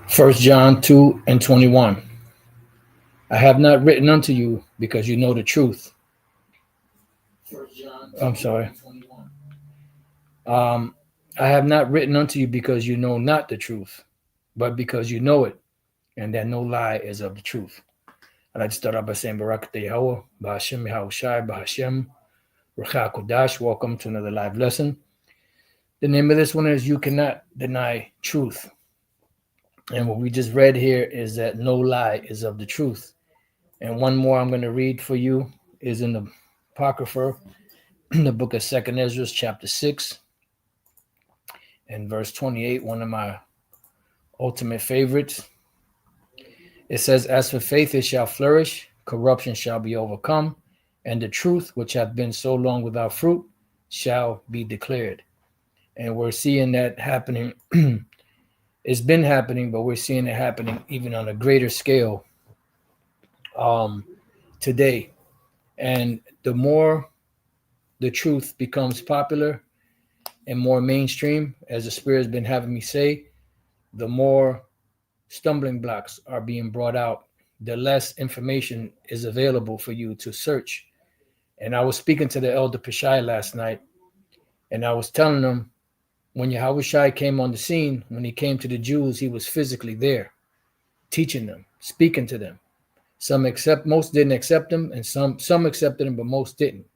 First John 2:21. I have not written unto you because you know the truth. I'm sorry. Um, I have not written unto you because you know not the truth, but because you know it, and that no lie is of the truth. I'd like to start off by saying Barak Yahweh, Bahashem Yahushai, Bahashem, Racha Kodash. Welcome to another live lesson. The name of this one is You Cannot Deny Truth. And what we just read here is that no lie is of the truth. And one more I'm going to read for you is in the Apocrypha, the book of 2nd Ezra, chapter 6, and verse 28, one of my ultimate favorites. It says, As for faith, it shall flourish, corruption shall be overcome, and the truth, which hath been so long without fruit, shall be declared. And we're seeing that happening. It's been happening, but we're seeing it happening even on a greater scale today. And the more the truth becomes popular and more mainstream, as the Spirit has been having me say, the more stumbling blocks are being brought out, the less information is available for you to search. And I was speaking to the elder Pashai last night, and I was telling them when Yahushua came on the scene, when he came to the Jews, he was physically there, teaching them, speaking to them. Most didn't accept him, and some accepted him, but most didn't.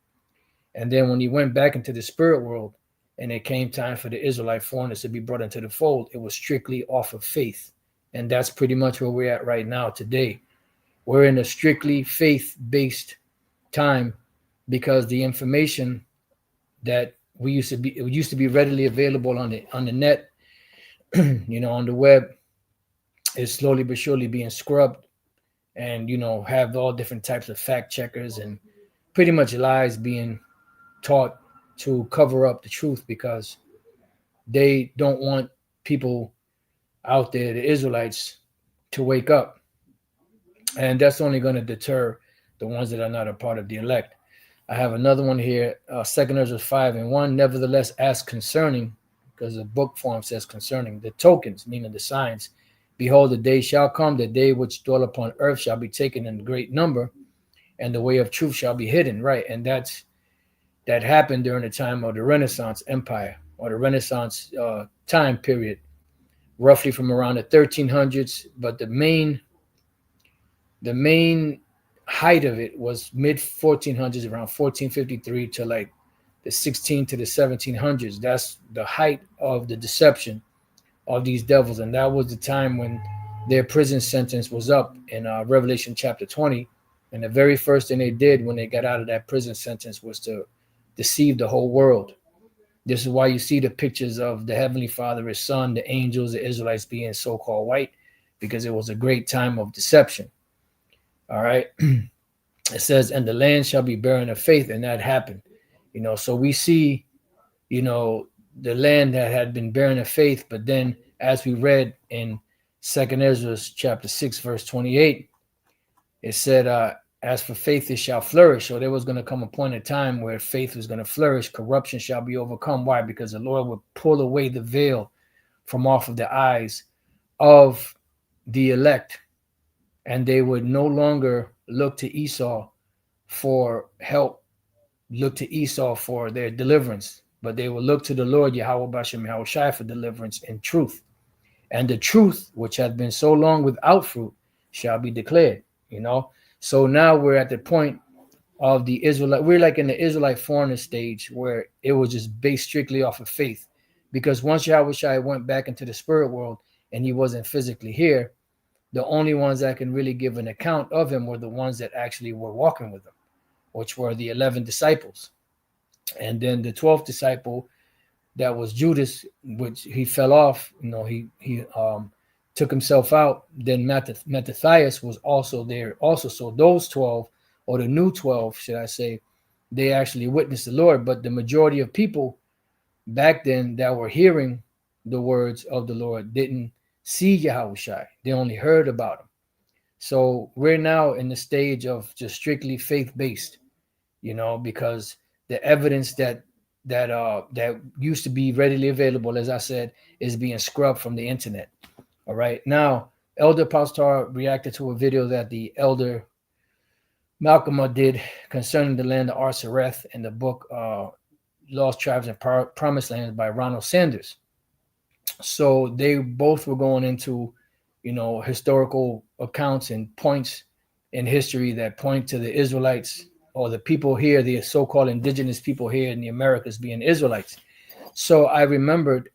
And then when he went back into the spirit world, and it came time for the Israelite foreigners to be brought into the fold, it was strictly off of faith. And that's pretty much where we're at right now today. We're in a strictly faith-based time because the information that it used to be readily available on the net, on the web, is slowly but surely being scrubbed, and have all different types of fact checkers and pretty much lies being taught to cover up the truth because they don't want people out there, the Israelites, to wake up. And that's only going to deter the ones that are not a part of the elect. I have another one here, 2nd Ezra 5:1. Nevertheless, ask concerning, because the book form says concerning, the tokens, meaning the signs. Behold, the day shall come, the day which dwell upon earth shall be taken in great number, and the way of truth shall be hidden. Right, and that happened during the time of the Renaissance Empire, or the Renaissance time period, roughly from around the 1300s. But the main height of it was mid 1400s, around 1453 to like the 16 to the 1700s. That's the height of the deception of these devils, and that was the time when their prison sentence was up in Revelation chapter 20. And the very first thing they did when they got out of that prison sentence was to deceive the whole world. This is why you see the pictures of the Heavenly Father, His Son, the angels, the Israelites being so-called white, because it was a great time of deception. All right. It says, and the land shall be barren of faith, and that happened. So we see, the land that had been barren of faith, but then as we read in 2nd Ezra chapter 6, verse 28, it said, as for faith, it shall flourish. So there was going to come a point in time where faith was going to flourish. Corruption shall be overcome. Why? Because the Lord would pull away the veil from off of the eyes of the elect, and they would no longer look to Esau for help, look to Esau for their deliverance, but they will look to the Lord Yahweh Bashem Yahushai for deliverance and truth. And the truth, which has been so long without fruit, shall be declared. So now we're at the point of the Israelite. We're like in the Israelite foreigner stage where it was just based strictly off of faith. Because once Yahushai went back into the spirit world and he wasn't physically here, the only ones that can really give an account of him were the ones that actually were walking with him, which were the 11 disciples. And then the 12th disciple, that was Judas, which he fell off. He took himself out. Then Mattathias was also there also. So those 12, or the new 12, should I say, they actually witnessed the Lord. But the majority of people back then that were hearing the words of the Lord didn't see Yahushua. They only heard about him. So we're now in the stage of just strictly faith-based. because the evidence that used to be readily available, as I said, is being scrubbed from the internet. All right. Now, Elder Pastor reacted to a video that the Elder Malcolm did concerning the land of Arsareth in the book Lost Tribes and Promised Lands by Ronald Sanders. So they both were going into, historical accounts and points in history that point to the Israelites or the people here, the so-called indigenous people here in the Americas being Israelites. So I remembered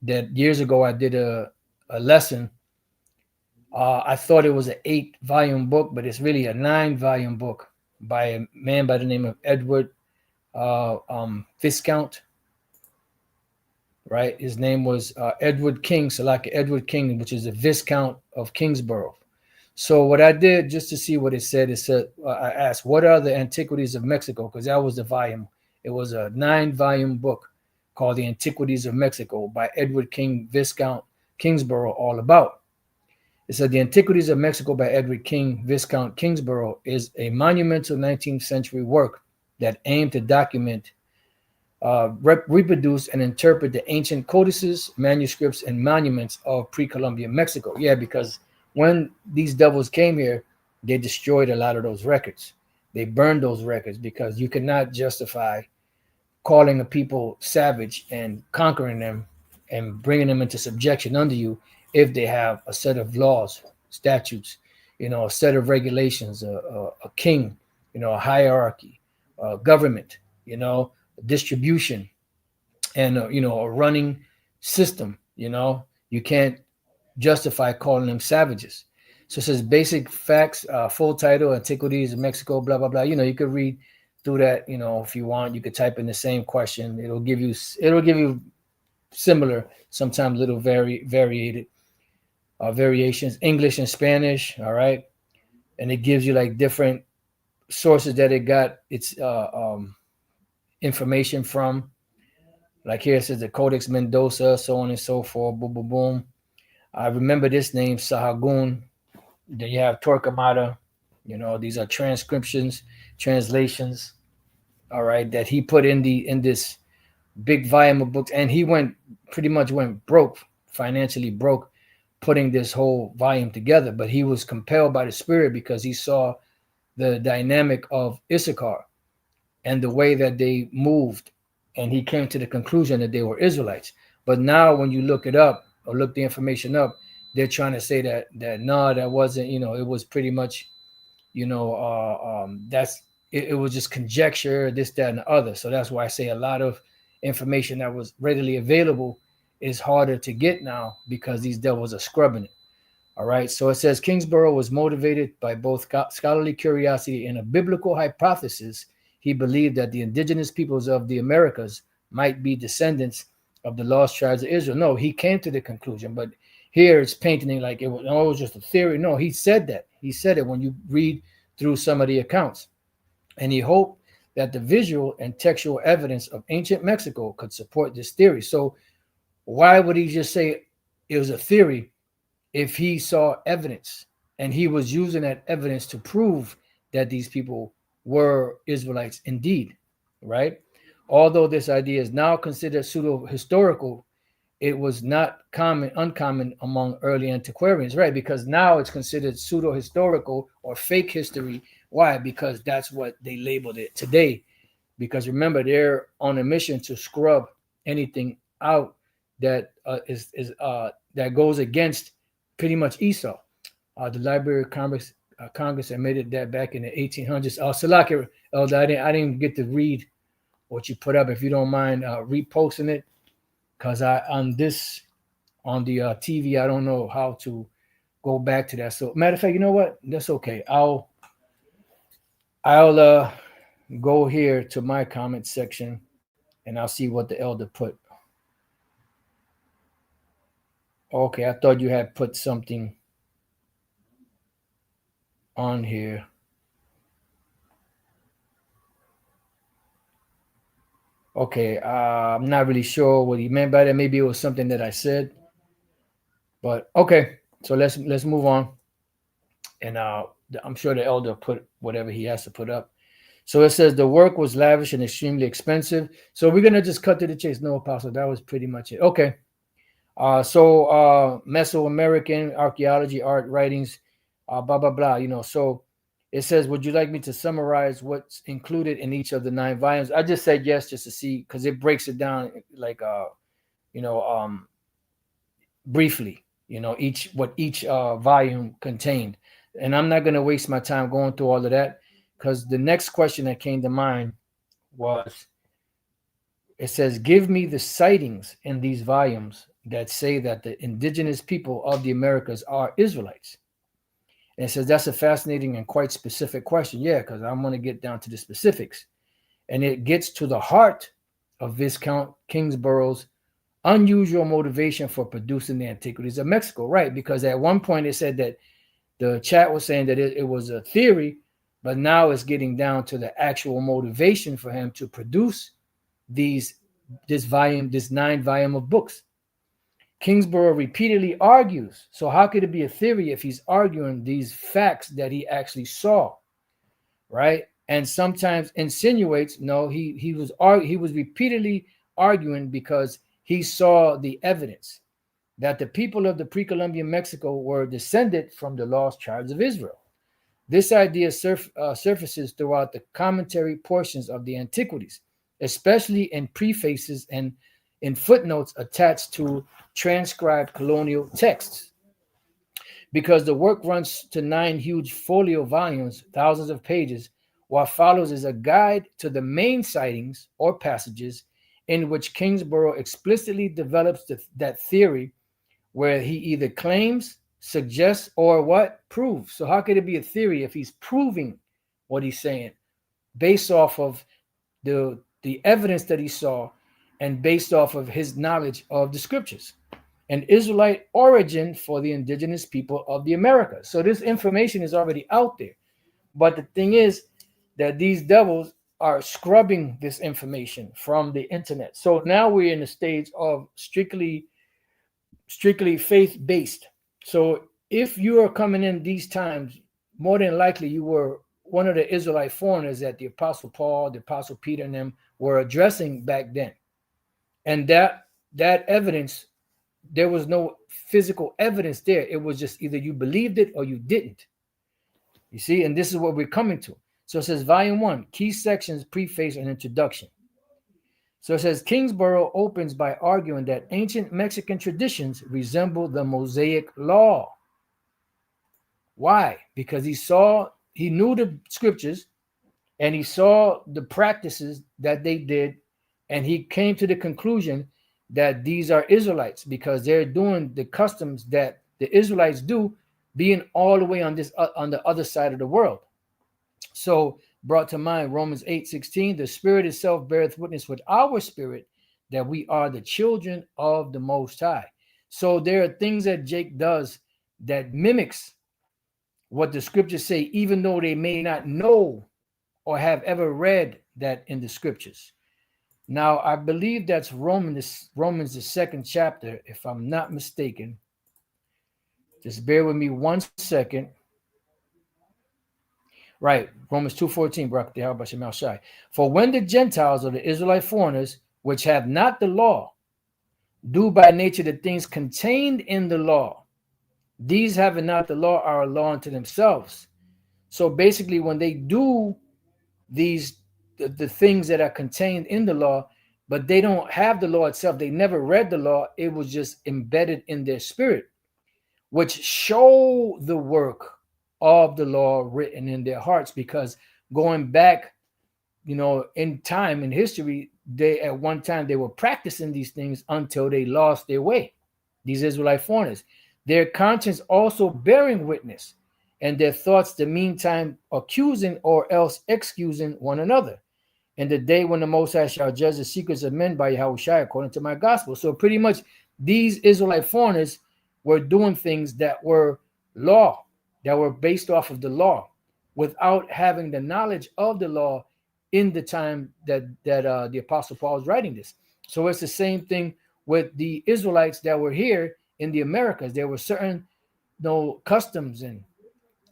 that years ago I did a lesson. I thought it was an 8-volume book, but it's really a 9-volume book by a man by the name of Edward Viscount. Right, his name was Edward King, Salaki Edward King, which is a Viscount of Kingsborough. So what I did, just to see what it said, I asked, what are the antiquities of Mexico? Because that was the volume. It was a 9-volume book called The Antiquities of Mexico by Edward King, Viscount Kingsborough, all about. It said The Antiquities of Mexico by Edward King, Viscount Kingsborough is a monumental 19th century work that aimed to document, reproduce, and interpret the ancient codices, manuscripts, and monuments of pre-Columbian Mexico. Yeah, because when these devils came here, they destroyed a lot of those records. They burned those records because you cannot justify calling a people savage and conquering them and bringing them into subjection under you if they have a set of laws, statutes, a set of regulations, a king, a hierarchy, a government, distribution, and a running system. You can't justify calling them savages. So it says basic facts, full title, Antiquities of Mexico, blah blah blah. You could read through that. If you want, you could type in the same question. It'll give you similar, sometimes little variated variations, English and Spanish. All right, and it gives you like different sources that it got its information from. Like here it says the Codex Mendoza, so on and so forth. Boom, boom, boom. I remember this name, Sahagun. Then you have Torquemada. These are transcriptions, translations. All right, that he put in this big volume of books, and he pretty much went broke, financially broke, putting this whole volume together. But he was compelled by the Spirit because he saw the dynamic of Issachar and the way that they moved, and he came to the conclusion that they were Israelites. But now when you look it up or look the information up, they're trying to say that no, that wasn't, it was pretty much, it was just conjecture, this, that, and the other. So that's why I say a lot of information that was readily available is harder to get now because these devils are scrubbing it. All right. So it says Kingsborough was motivated by both scholarly curiosity and a biblical hypothesis. He believed that the indigenous peoples of the Americas might be descendants of the lost tribes of Israel. No, he came to the conclusion, but here it's painting like it was just a theory. No, he said that. He said it when you read through some of the accounts. And he hoped that the visual and textual evidence of ancient Mexico could support this theory. So why would he just say it was a theory if he saw evidence and he was using that evidence to prove that these people were Israelites indeed, right? Although this idea is now considered pseudo-historical, it was not uncommon among early antiquarians, right? Because now it's considered pseudo-historical or fake history. Why? Because that's what they labeled it today. Because remember, they're on a mission to scrub anything out that that goes against pretty much Esau. The Library of Congress admitted that back in the 1800s. Salaki, I didn't get to read what you put up. If you don't mind reposting it, because on the TV, I don't know how to go back to that. So matter of fact, you know what? That's okay. I'll go here to my comment section and I'll see what the elder put. Okay, I thought you had put something on here. Okay, I'm not really sure what he meant by that. Maybe it was something that I said, but okay. So let's move on, and I'm sure the elder put whatever he has to put up. So it says the work was lavish and extremely expensive. So we're gonna just cut to the chase. No, Apostle, that was pretty much it. Okay. Mesoamerican archaeology, art, writings, blah blah blah. So it says, would you like me to summarize what's included in each of the 9 volumes? I just said yes, just to see, because it breaks it down like you know, briefly. Each volume contained, and I'm not gonna waste my time going through all of that, because the next question that came to mind was, it says, give me the sightings in these volumes that say that the indigenous people of the Americas are Israelites. And it says that's a fascinating and quite specific question. Yeah, because I'm going to get down to the specifics. And it gets to the heart of Viscount Kingsborough's unusual motivation for producing the Antiquities of Mexico. Right, because at one point it said that the chat was saying that it was a theory, but now it's getting down to the actual motivation for him to produce this 9 volume of books. Kingsborough repeatedly argues. So how could it be a theory if he's arguing these facts that he actually saw, right? And sometimes insinuates no, he was repeatedly arguing because he saw the evidence that the people of the pre-Columbian Mexico were descended from the lost tribes of Israel. This idea surfaces throughout the commentary portions of the Antiquities, especially in prefaces and in footnotes attached to transcribed colonial texts. Because the work runs to 9 huge folio volumes, thousands of pages, what follows is a guide to the main sightings or passages in which Kingsborough explicitly develops that theory, where he either claims, suggests, or proves. So how could it be a theory if he's proving what he's saying based off of the evidence that he saw and based off of his knowledge of the scriptures? An Israelite origin for the indigenous people of the Americas. So this information is already out there. But the thing is that these devils are scrubbing this information from the internet. So now we're in a stage of strictly faith-based. So if you are coming in these times, more than likely you were one of the Israelite foreigners that the Apostle Paul, the Apostle Peter, and them were addressing back then. And that evidence, there was no physical evidence there. It was just either you believed it or you didn't. You see, and this is what we're coming to. So it says, Volume 1, Key Sections, Preface, and Introduction. So it says, Kingsborough opens by arguing that ancient Mexican traditions resemble the Mosaic Law. Why? Because he knew the scriptures, and he saw the practices that they did, and he came to the conclusion that these are Israelites because they're doing the customs that the Israelites do, being all the way on the other side of the world. So brought to mind Romans 8:16, the Spirit itself beareth witness with our spirit that we are the children of the Most High. So there are things that Jake does that mimics what the scriptures say, even though they may not know or have ever read that in the scriptures. Now, I believe that's Romans, the 2nd chapter, if I'm not mistaken. Just bear with me 1 second. Right, Romans 2:14, for when the Gentiles or the Israelite foreigners, which have not the law, do by nature the things contained in the law, these having not the law are a law unto themselves. So basically, when they do the things that are contained in the law, but they don't have the law itself, they never read the law, it was just embedded in their spirit, which show the work of the law written in their hearts. Because going back, in time, in history, at one time they were practicing these things until they lost their way, these Israelite foreigners. Their conscience also bearing witness, and their thoughts the meantime accusing or else excusing one another. In the day when the Most High shall judge the secrets of men by Yahushua according to my gospel. So pretty much these Israelite foreigners were doing things that were law, that were based off of the law, without having the knowledge of the law in the time that the Apostle Paul was writing this. So it's the same thing with the Israelites that were here in the Americas. There were certain customs and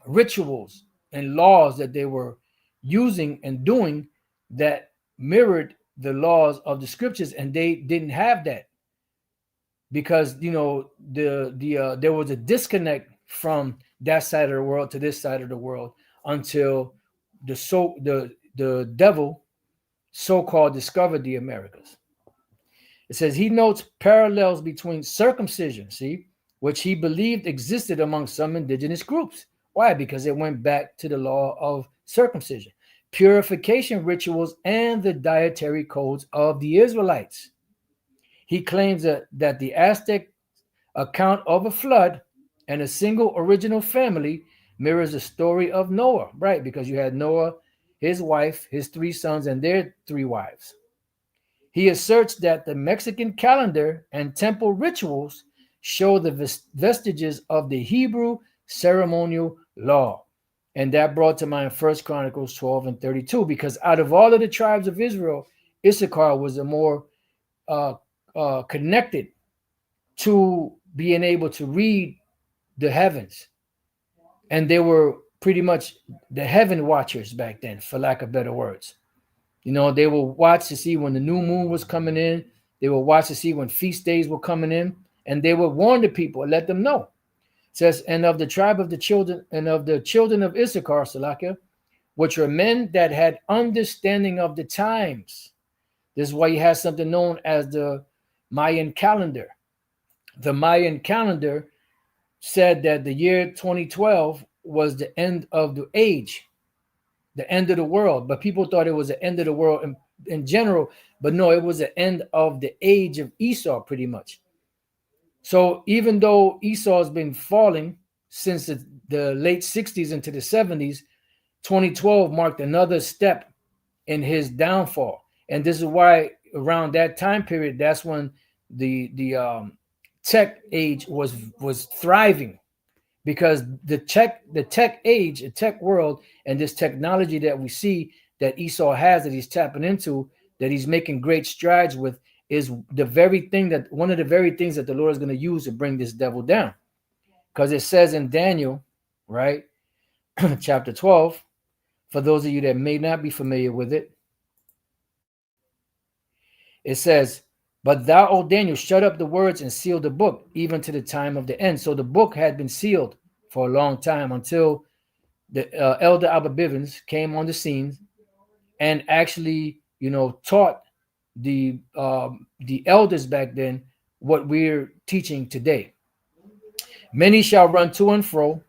rituals and laws that they were using and doing that mirrored the laws of the scriptures, and they didn't have that because there was a disconnect from that side of the world to this side of the world until the devil so-called discovered the Americas. It says he notes parallels between circumcision, see, which he believed existed among some indigenous groups. Why? Because it went back to the law of circumcision, purification rituals, and the dietary codes of the Israelites. He claims that the Aztec account of a flood and a single original family mirrors the story of Noah, right? Because you had Noah, his wife, his 3 sons, and their 3 wives. He asserts that the Mexican calendar and temple rituals show the vestiges of the Hebrew ceremonial law. And that brought to mind 1 Chronicles 12 and 32, because out of all of the tribes of Israel, Issachar was the more connected to being able to read the heavens. And they were pretty much the heaven watchers back then, for lack of better words. They will watch to see when the new moon was coming in. They will watch to see when feast days were coming in. And they would warn the people and let them know. It says, and of the tribe of the children of Issachar, Salakia, which were men that had understanding of the times. This is why you have something known as the Mayan calendar. The Mayan calendar said that the year 2012 was the end of the age, the end of the world. But people thought it was the end of the world in general. But no, it was the end of the age of Esau, pretty much. So even though Esau has been falling since the late 60s into the 70s, 2012 marked another step in his downfall. And this is why around that time period, that's when the tech age was thriving, because the tech age, the tech world, and this technology that we see that Esau has, that he's tapping into, that he's making great strides with, is one of the very things that the Lord is going to use to bring this devil down. Because it says in Daniel, right, chapter 12, for those of you that may not be familiar with it, it says, but thou, O Daniel, shut up the words and seal the book, even to the time of the end. So the book had been sealed for a long time until the elder Abba Bivens came on the scene and actually, taught the elders back then what we're teaching today. Many shall run to and fro,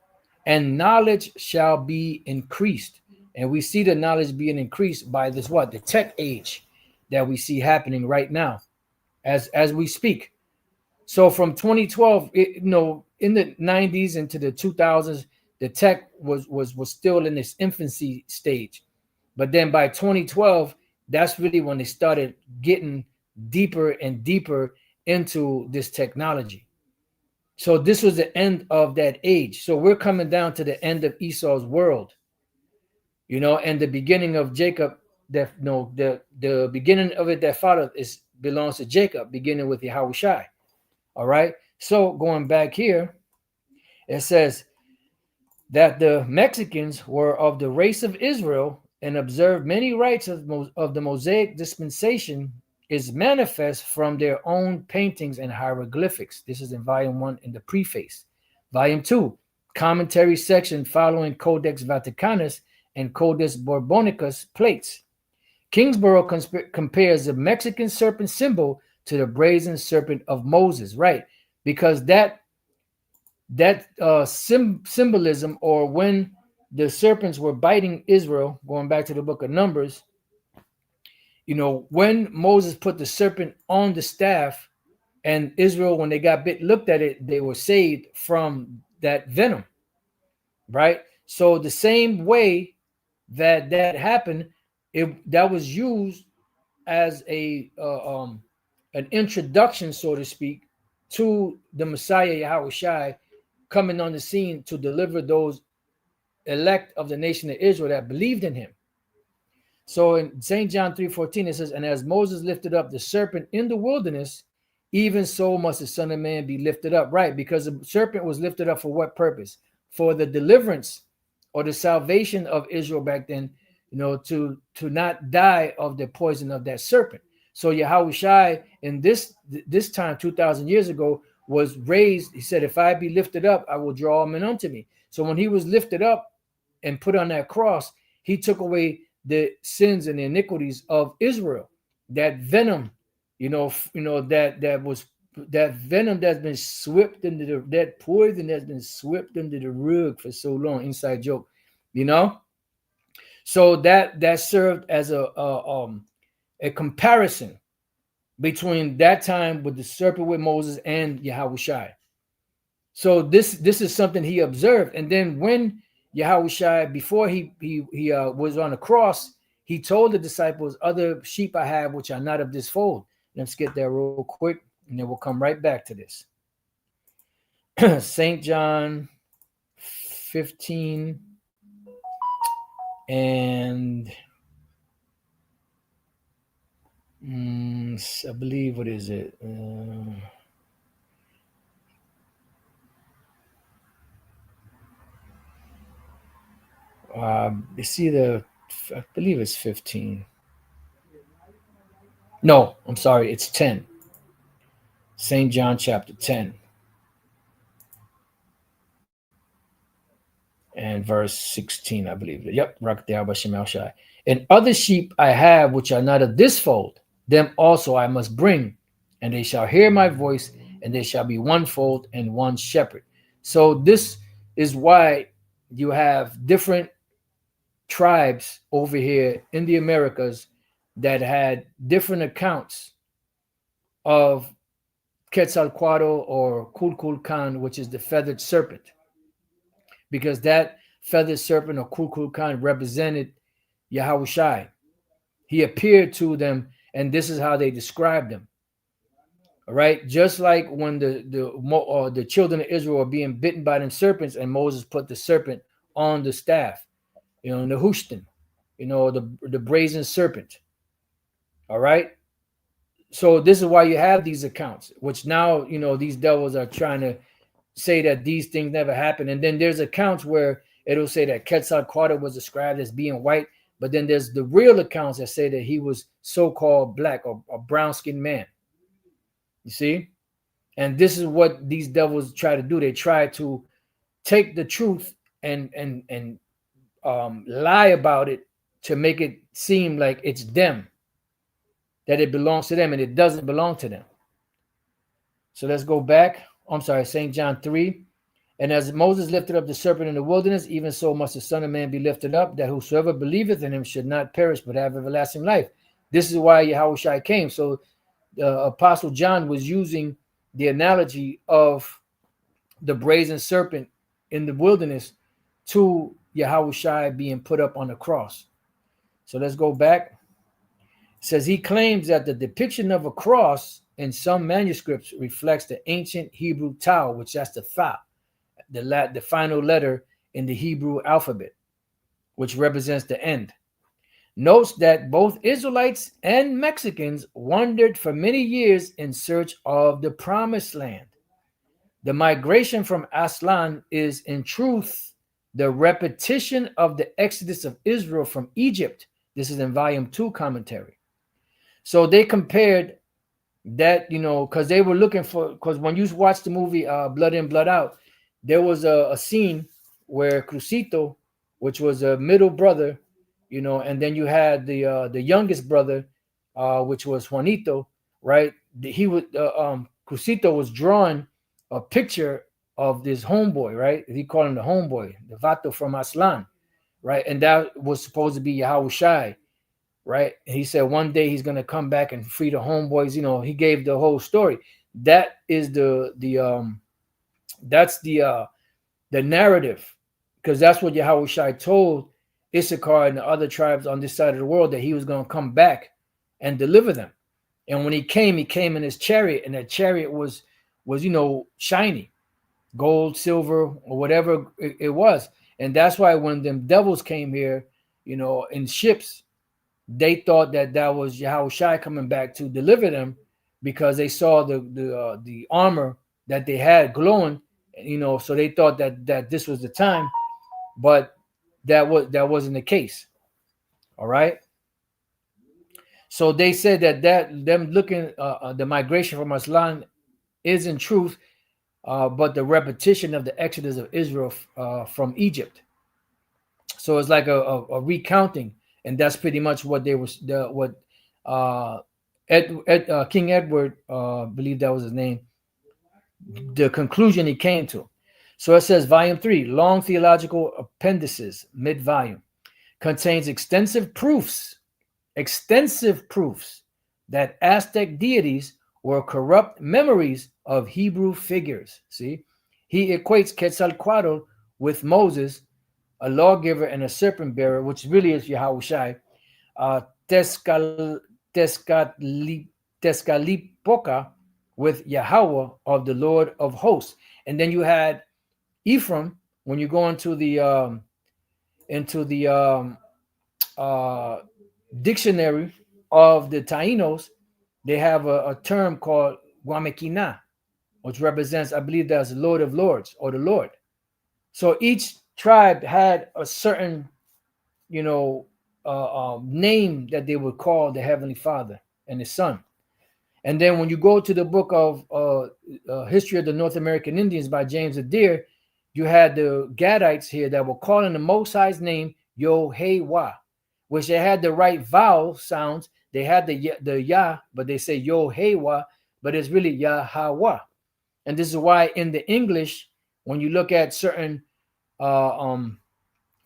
and knowledge shall be increased. And we see the knowledge being increased by this, the tech age that we see happening right now as we speak. So from 2012, in the 90s into the 2000s, the tech was still in its infancy stage. But then by 2012, that's really when they started getting deeper and deeper into this technology. So this was the end of that age. So we're coming down to the end of Esau's world, and the beginning of Jacob. The beginning of it, that father belongs to Jacob, beginning with Yahushai. All right. So going back here, it says that the Mexicans were of the race of Israel and observed many rites of the Mosaic dispensation is manifest from their own paintings and hieroglyphics. This is in volume 1 in the preface. Volume 2, commentary section following Codex Vaticanus and Codex Borbonicus plates. Kingsborough compares the Mexican serpent symbol to the brazen serpent of Moses, right? Because that symbolism, or when the serpents were biting Israel, going back to the book of Numbers, when Moses put the serpent on the staff, and Israel, when they got bit, looked at it, they were saved from that venom, right? So the same way that happened, that was used as an introduction, so to speak, to the Messiah Yahushai coming on the scene to deliver those elect of the nation of Israel that believed in him. So in St. John 3:14, it says, and as Moses lifted up the serpent in the wilderness, even so must the Son of Man be lifted up, right? Because the serpent was lifted up for what purpose? For the deliverance or the salvation of Israel back then, to not die of the poison of that serpent. So Yahushua in this time 2,000 years ago was raised. He said, if I be lifted up, I will draw men unto me. So when he was lifted up and put on that cross, he took away the sins and the iniquities of Israel. That venom, that venom that's been swept into that poison that's been swept into the rug for so long. Inside joke, So that served as a comparison between that time with the serpent with Moses and Yahushua. So this is something he observed, and then when Yahushua, before he was on the cross, he told the disciples, other sheep I have which are not of this fold. Let's get there real quick, and then we'll come right back to this. St. John 15 and I believe, what is it? It's either, I believe it's 15. No, I'm sorry, it's 10. St. John chapter 10 and verse 16, I believe. Yep, right there by Shemal Shai. And other sheep I have which are not of this fold, them also I must bring, and they shall hear my voice, and they shall be one fold and one shepherd. So this is why you have different tribes over here in the Americas that had different accounts of Quetzalcoatl or Kukulkan, which is the feathered serpent, because that feathered serpent or Kukulkan represented Yahushua. He appeared to them, and this is how they described him. All right, just like when the children of Israel were being bitten by them serpents, and Moses put the serpent on the staff, the Hushtan, the brazen serpent. All right. So this is why you have these accounts, which now, these devils are trying to say that these things never happened. And then there's accounts where it'll say that Quetzalcoatl was described as being white, but then there's the real accounts that say that he was so-called black or a brown-skinned man. You see? And this is what these devils try to do. They try to take the truth and lie about it to make it seem like it's them, that it belongs to them, and it doesn't belong to them. So let's go back. I'm sorry, St. John 3. And as Moses lifted up the serpent in the wilderness, even so must the Son of Man be lifted up, that whosoever believeth in him should not perish, but have everlasting life. This is why Yahushua came. So the Apostle John was using the analogy of the brazen serpent in the wilderness to Yahushua being put up on the cross. So let's go back. It says he claims that the depiction of a cross in some manuscripts reflects the ancient Hebrew tau, which that's the fa, the final letter in the Hebrew alphabet, which represents the end. Notes that both Israelites and Mexicans wandered for many years in search of the promised land. The migration from Aslan is in truth the repetition of the exodus of Israel from Egypt. This is in volume 2 commentary. So they compared that, because they were looking for, because when you watch the movie Blood In, Blood Out, there was a scene where Crucito, which was a middle brother, and then you had the youngest brother, which was Juanito, right? Crucito was drawing a picture of this homeboy, right? He called him the homeboy, the Vato from Aslan, right? And that was supposed to be Yahushua, right? And he said one day he's gonna come back and free the homeboys. He gave the whole story. That is that's the narrative, because that's what Yahushua told Issachar and the other tribes on this side of the world, that he was going to come back and deliver them. And when he came in his chariot, and that chariot was shiny, gold, silver, or whatever it was. And that's why when them devils came here, in ships, they thought that was Yahushua coming back to deliver them, because they saw the armor that they had glowing, so they thought that this was the time, but that wasn't the case. All right. So they said that them looking the migration from Aslan is in truth, but the repetition of the exodus of Israel from Egypt. So it's like a recounting, and that's pretty much what they was what uh, King Edward, believe that was his name, the conclusion he came to. So it says, Volume 3, Long Theological Appendices, mid volume, contains extensive proofs that Aztec deities were corrupt memories of Hebrew figures. See, he equates Quetzalcoatl with Moses, a lawgiver and a serpent bearer, which really is Yahushai. Tezcatlipoca with Yahweh of the Lord of hosts. And then you had Ephraim when you go into the dictionary of the Taínos. They have a term called Guamequina, which represents, I believe, that's Lord of Lords or the Lord. So each tribe had a certain, name that they would call the Heavenly Father and His Son. And then when you go to the book of History of the North American Indians by James Adair, you had the Gadites here that were calling the Most High's name Yo-Hey-Wah, which they had the right vowel sounds. They had the Yah, but they say Yo-Hey-Wah, but it's really Yahweh. And this is why in the English, when you look at certain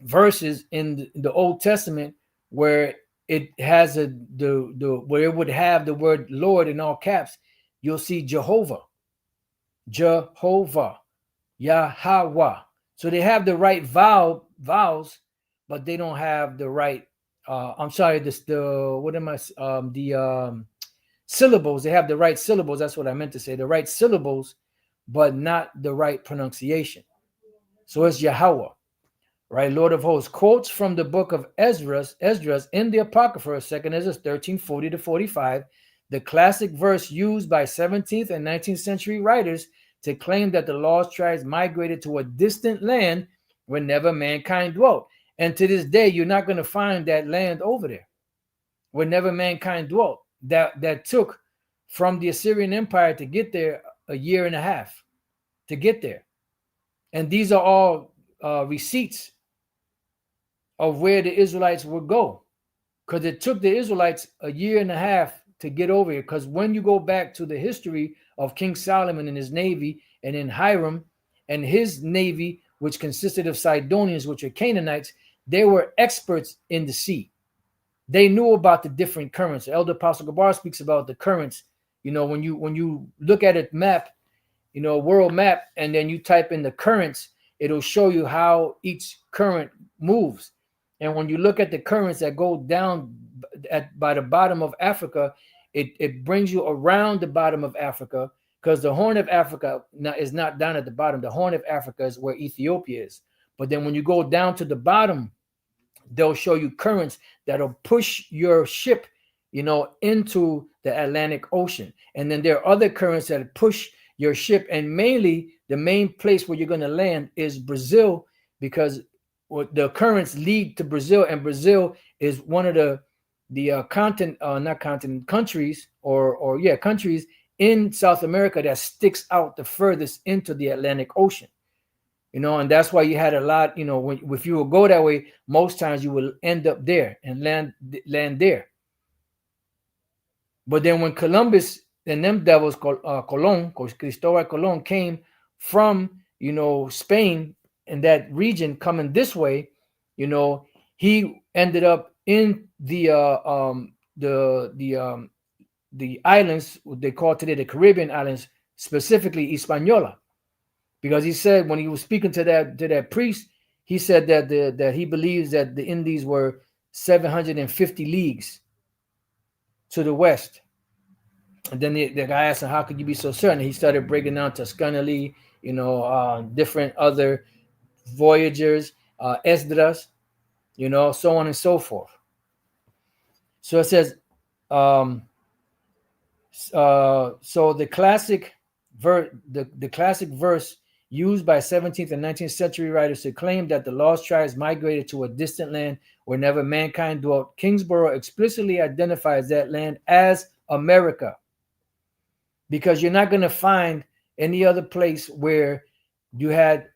verses in the Old Testament where it has where it would have the word Lord in all caps, you'll see Jehovah, Yahweh. So they have the right vowels, but they don't have the right. Syllables. They have the right syllables. That's what I meant to say. The right syllables, but not the right pronunciation. So it's Yahweh. Right, Lord of hosts, quotes from the book of Esdras in the Apocrypha, 2nd Ezra 13:40 to 45, the classic verse used by 17th and 19th century writers to claim that the lost tribes migrated to a distant land where never mankind dwelt. And to this day, you're not going to find that land over there where never mankind dwelt. That took from the Assyrian Empire to get there a year and a half to get there. And these are all receipts of where the Israelites would go, because it took the Israelites a year and a half to get over here. Because when you go back to the history of King Solomon and his navy, and then Hiram and his navy, which consisted of Sidonians, which are Canaanites, they were experts in the sea. They knew about the different currents. Elder Apostle Gabar speaks about the currents. When you look at a map, a world map, and then you type in the currents, it'll show you how each current moves. And when you look at the currents that go down by the bottom of Africa, it brings you around the bottom of Africa, because the Horn of Africa is not down at the bottom. The Horn of Africa is where Ethiopia is. But then when you go down to the bottom, they'll show you currents that'll push your ship, into the Atlantic Ocean. And then there are other currents that push your ship. And mainly the main place where you're going to land is Brazil, because the currents lead to Brazil, and Brazil is one of the countries countries in South America that sticks out the furthest into the Atlantic Ocean. And that's why you had a lot. If you would go that way, most times you will end up there and land there. But then when Columbus and them devils, Cristobal Colon came from Spain, in that region coming this way, he ended up in the islands they call today the Caribbean islands, specifically Hispaniola, because he said when he was speaking to that priest, he said that he believes that the Indies were 750 leagues to the west. And then the guy asked him, how could you be so certain? He started breaking down Tuscanelli, different other voyagers, Esdras, so on and so forth. So it says, so the classic verse used by 17th and 19th century writers to claim that the lost tribes migrated to a distant land where never mankind dwelt. Kingsborough explicitly identifies that land as America, because you're not going to find any other place where you had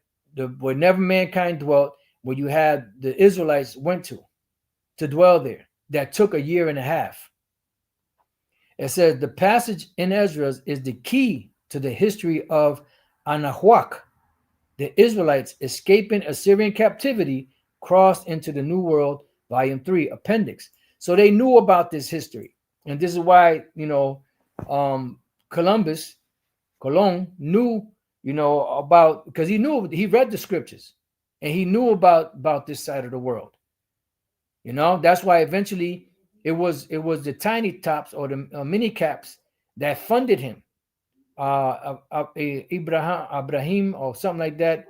where never mankind dwelt, where you had the Israelites went to dwell there. That took a year and a half. It says the passage in Ezra is the key to the history of Anahuac. The Israelites escaping Assyrian captivity crossed into the New World, Volume 3, Appendix. So they knew about this history. And this is why, Colon knew, about, because he read the scriptures and he knew about this side of the world. That's why eventually it was the tiny tops or the mini caps that funded him. Ibrahim or something like that.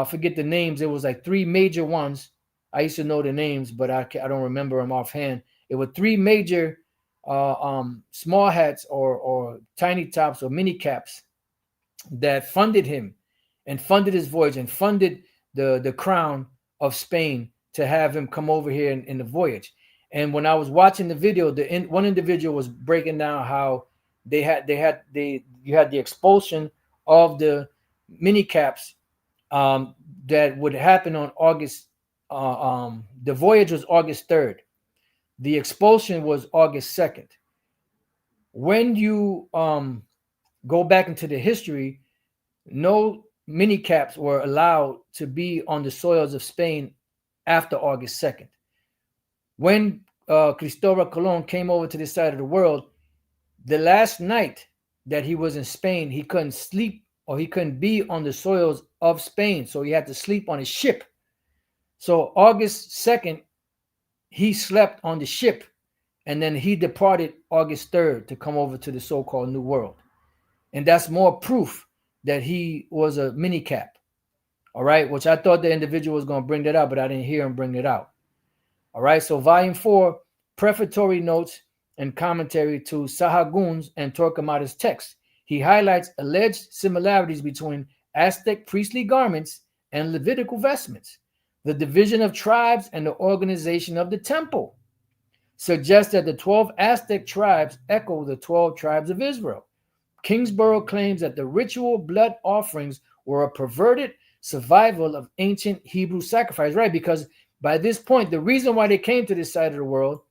Forget the names. It was like three major ones. I used to know the names, but I don't remember them offhand. It were three major small hats or tiny tops or mini caps that funded him and funded his voyage and funded the crown of Spain to have him come over here in the voyage. And when I was watching the video, one individual was breaking down how you had the expulsion of the mini caps that would happen on August. The voyage was August 3rd. The expulsion was August 2nd. When you go back into the history, no mini caps were allowed to be on the soils of Spain after August 2nd. When Cristobal Colon came over to this side of the world, the last night that he was in Spain, he couldn't sleep or he couldn't be on the soils of Spain. So he had to sleep on his ship. So August 2nd, he slept on the ship, and then he departed August 3rd to come over to the so-called New World. And that's more proof that he was a mini cap. All right, which I thought the individual was going to bring that out, but I didn't hear him bring it out. All right, so Volume 4, prefatory notes and commentary to Sahagun's and Torquemada's text. He highlights alleged similarities between Aztec priestly garments and Levitical vestments, the division of tribes, and the organization of the temple. Suggests that the 12 Aztec tribes echo the 12 tribes of Israel. Kingsborough claims that the ritual blood offerings were a perverted survival of ancient Hebrew sacrifice, right? Because by this point, the reason why they came to this side of the world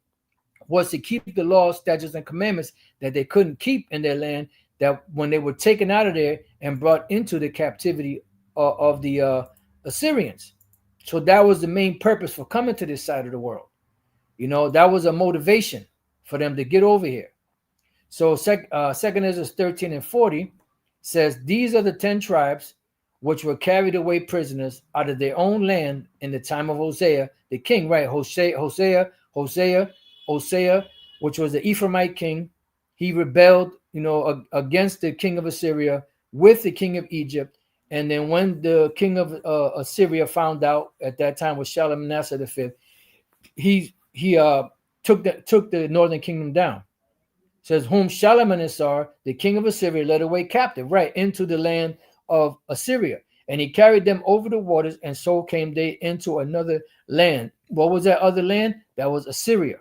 was to keep the laws, statutes, and commandments that they couldn't keep in their land, that when they were taken out of there and brought into the captivity of the Assyrians. So that was the main purpose for coming to this side of the world. That was a motivation for them to get over here. So Second Ezra 13 and 40 says, these are the 10 tribes which were carried away prisoners out of their own land in the time of Hosea, the king, right? Hosea, which was the Ephraimite king. He rebelled, against the king of Assyria with the king of Egypt. And then when the king of Assyria found out, at that time was Shalmaneser V, he took the northern kingdom down. It says, whom Shalmaneser, the king of Assyria, led away captive, right, into the land of Assyria. And he carried them over the waters, and so came they into another land. What was that other land? That was Assyria.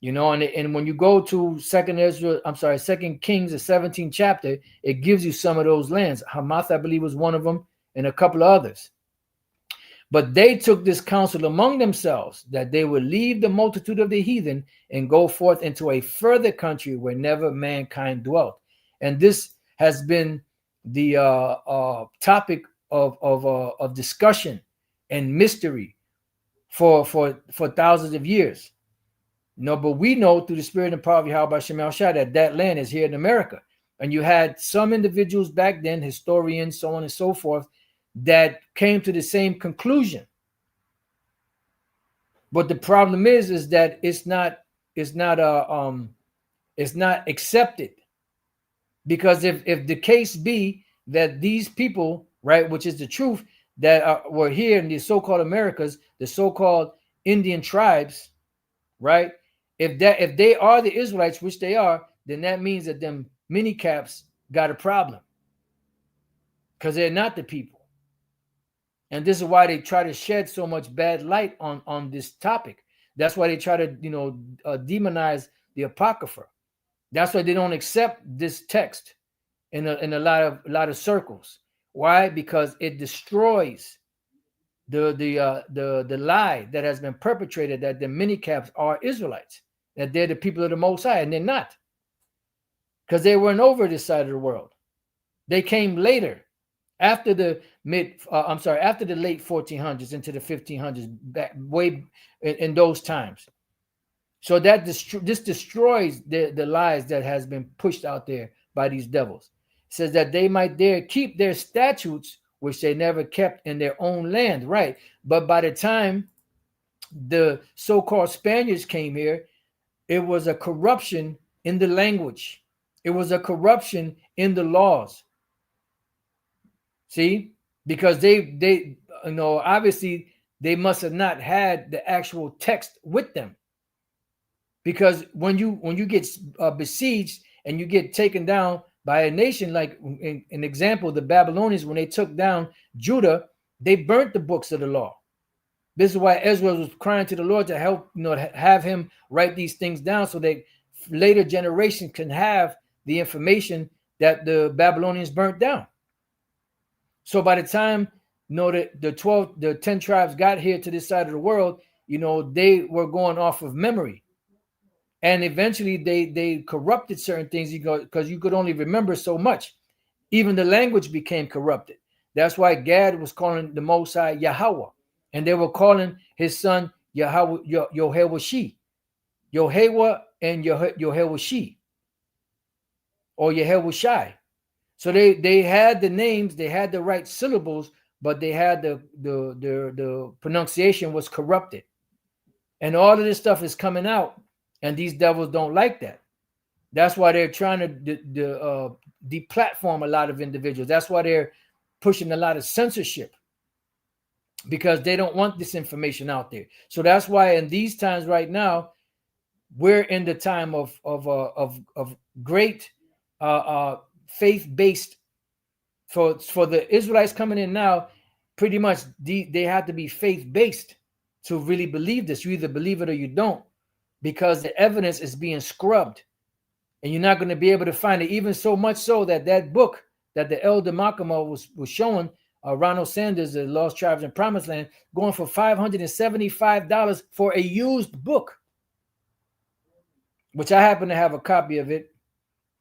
And when you go to Second Kings, the 17th chapter, it gives you some of those lands. Hamath, I believe, was one of them, and a couple of others. But they took this counsel among themselves that they would leave the multitude of the heathen and go forth into a further country where never mankind dwelt. And this has been the topic of discussion and mystery for thousands of years. But we know through the spirit and power of Yahweh Shemel Shah that land is here in America. And you had some individuals back then, historians, so on and so forth, that came to the same conclusion. But the problem is that it's not accepted. Because if the case be that these people, right, which is the truth, that were here in the so-called Americas, the so-called Indian tribes, right, if they are the Israelites, which they are, then that means that them mini caps got a problem. because they're not the people. And this is why they try to shed so much bad light on this topic. That's why they try to, demonize the Apocrypha. That's why they don't accept this text in a lot of circles. Why? Because it destroys the lie that has been perpetrated that the mini caps are Israelites, that they're the people of the Most High, and they're not, because they weren't over this side of the world. They came later, after the after the late 1400s into the 1500s, back way in those times. So that this destroys the lies that has been pushed out there by these devils. It says that they might dare keep their statutes, which they never kept in their own land, right? But by the time the so-called Spaniards came here, it was a corruption in the language. It was a corruption in the laws. See, because they obviously they must have not had the actual text with them. Because when you get besieged and you get taken down by a nation, like in an example, the Babylonians, when they took down Judah, they burnt the books of the law. This is why Ezra was crying to the Lord to help, have him write these things down so that later generations can have the information that the Babylonians burnt down. So by the time the 10 tribes got here to this side of the world, they were going off of memory. And eventually they corrupted certain things because you could only remember so much. Even the language became corrupted. That's why Gad was calling the Most High Yahweh. And they were calling his son Yahweh, Yohewashi. Yohewa and Yohewashi. Or Yehewashai. So they had the names, they had the right syllables, but they had the pronunciation was corrupted. And all of this stuff is coming out. And these devils don't like that. That's why they're trying to deplatform a lot of individuals. That's why they're pushing a lot of censorship, because they don't want this information out there. So that's why in these times right now, we're in the time of great faith-based. For the Israelites coming in now, pretty much they have to be faith-based to really believe this. You either believe it or you don't, because the evidence is being scrubbed, and you're not going to be able to find it. Even so much so that book that the elder Makama was showing, Ronald Sanders, the Lost Tribes and Promised Land, going for $575 for a used book, which I happen to have a copy of it,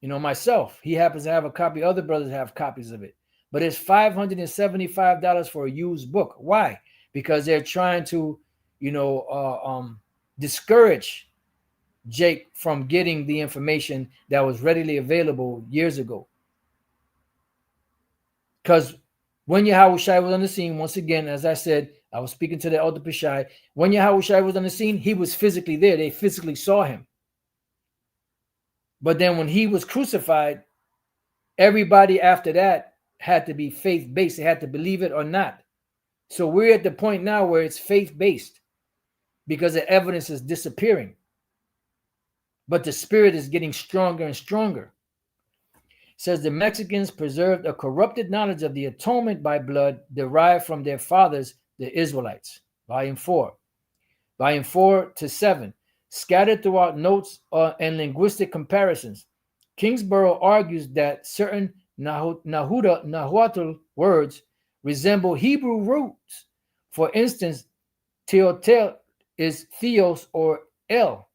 myself. He happens to have a copy. Other brothers have copies of it, but it's $575 for a used book. Why? Because they're trying to, discourage Jake from getting the information that was readily available years ago. Because when Yahushua was on the scene, once again, as I said, I was speaking to the elder Pishai. When Yahushua was on the scene, he was physically there. They physically saw him. But then when he was crucified, everybody after that had to be faith-based. They had to believe it or not. So we're at the point now where it's faith-based, because the evidence is disappearing. But the spirit is getting stronger and stronger. It says the Mexicans preserved a corrupted knowledge of the atonement by blood derived from their fathers, the Israelites. Volume 4. Volume 4 to 7. Scattered throughout notes and linguistic comparisons. Kingsborough argues that certain Nahuatl words resemble Hebrew roots. For instance, Teotel is Theos or El.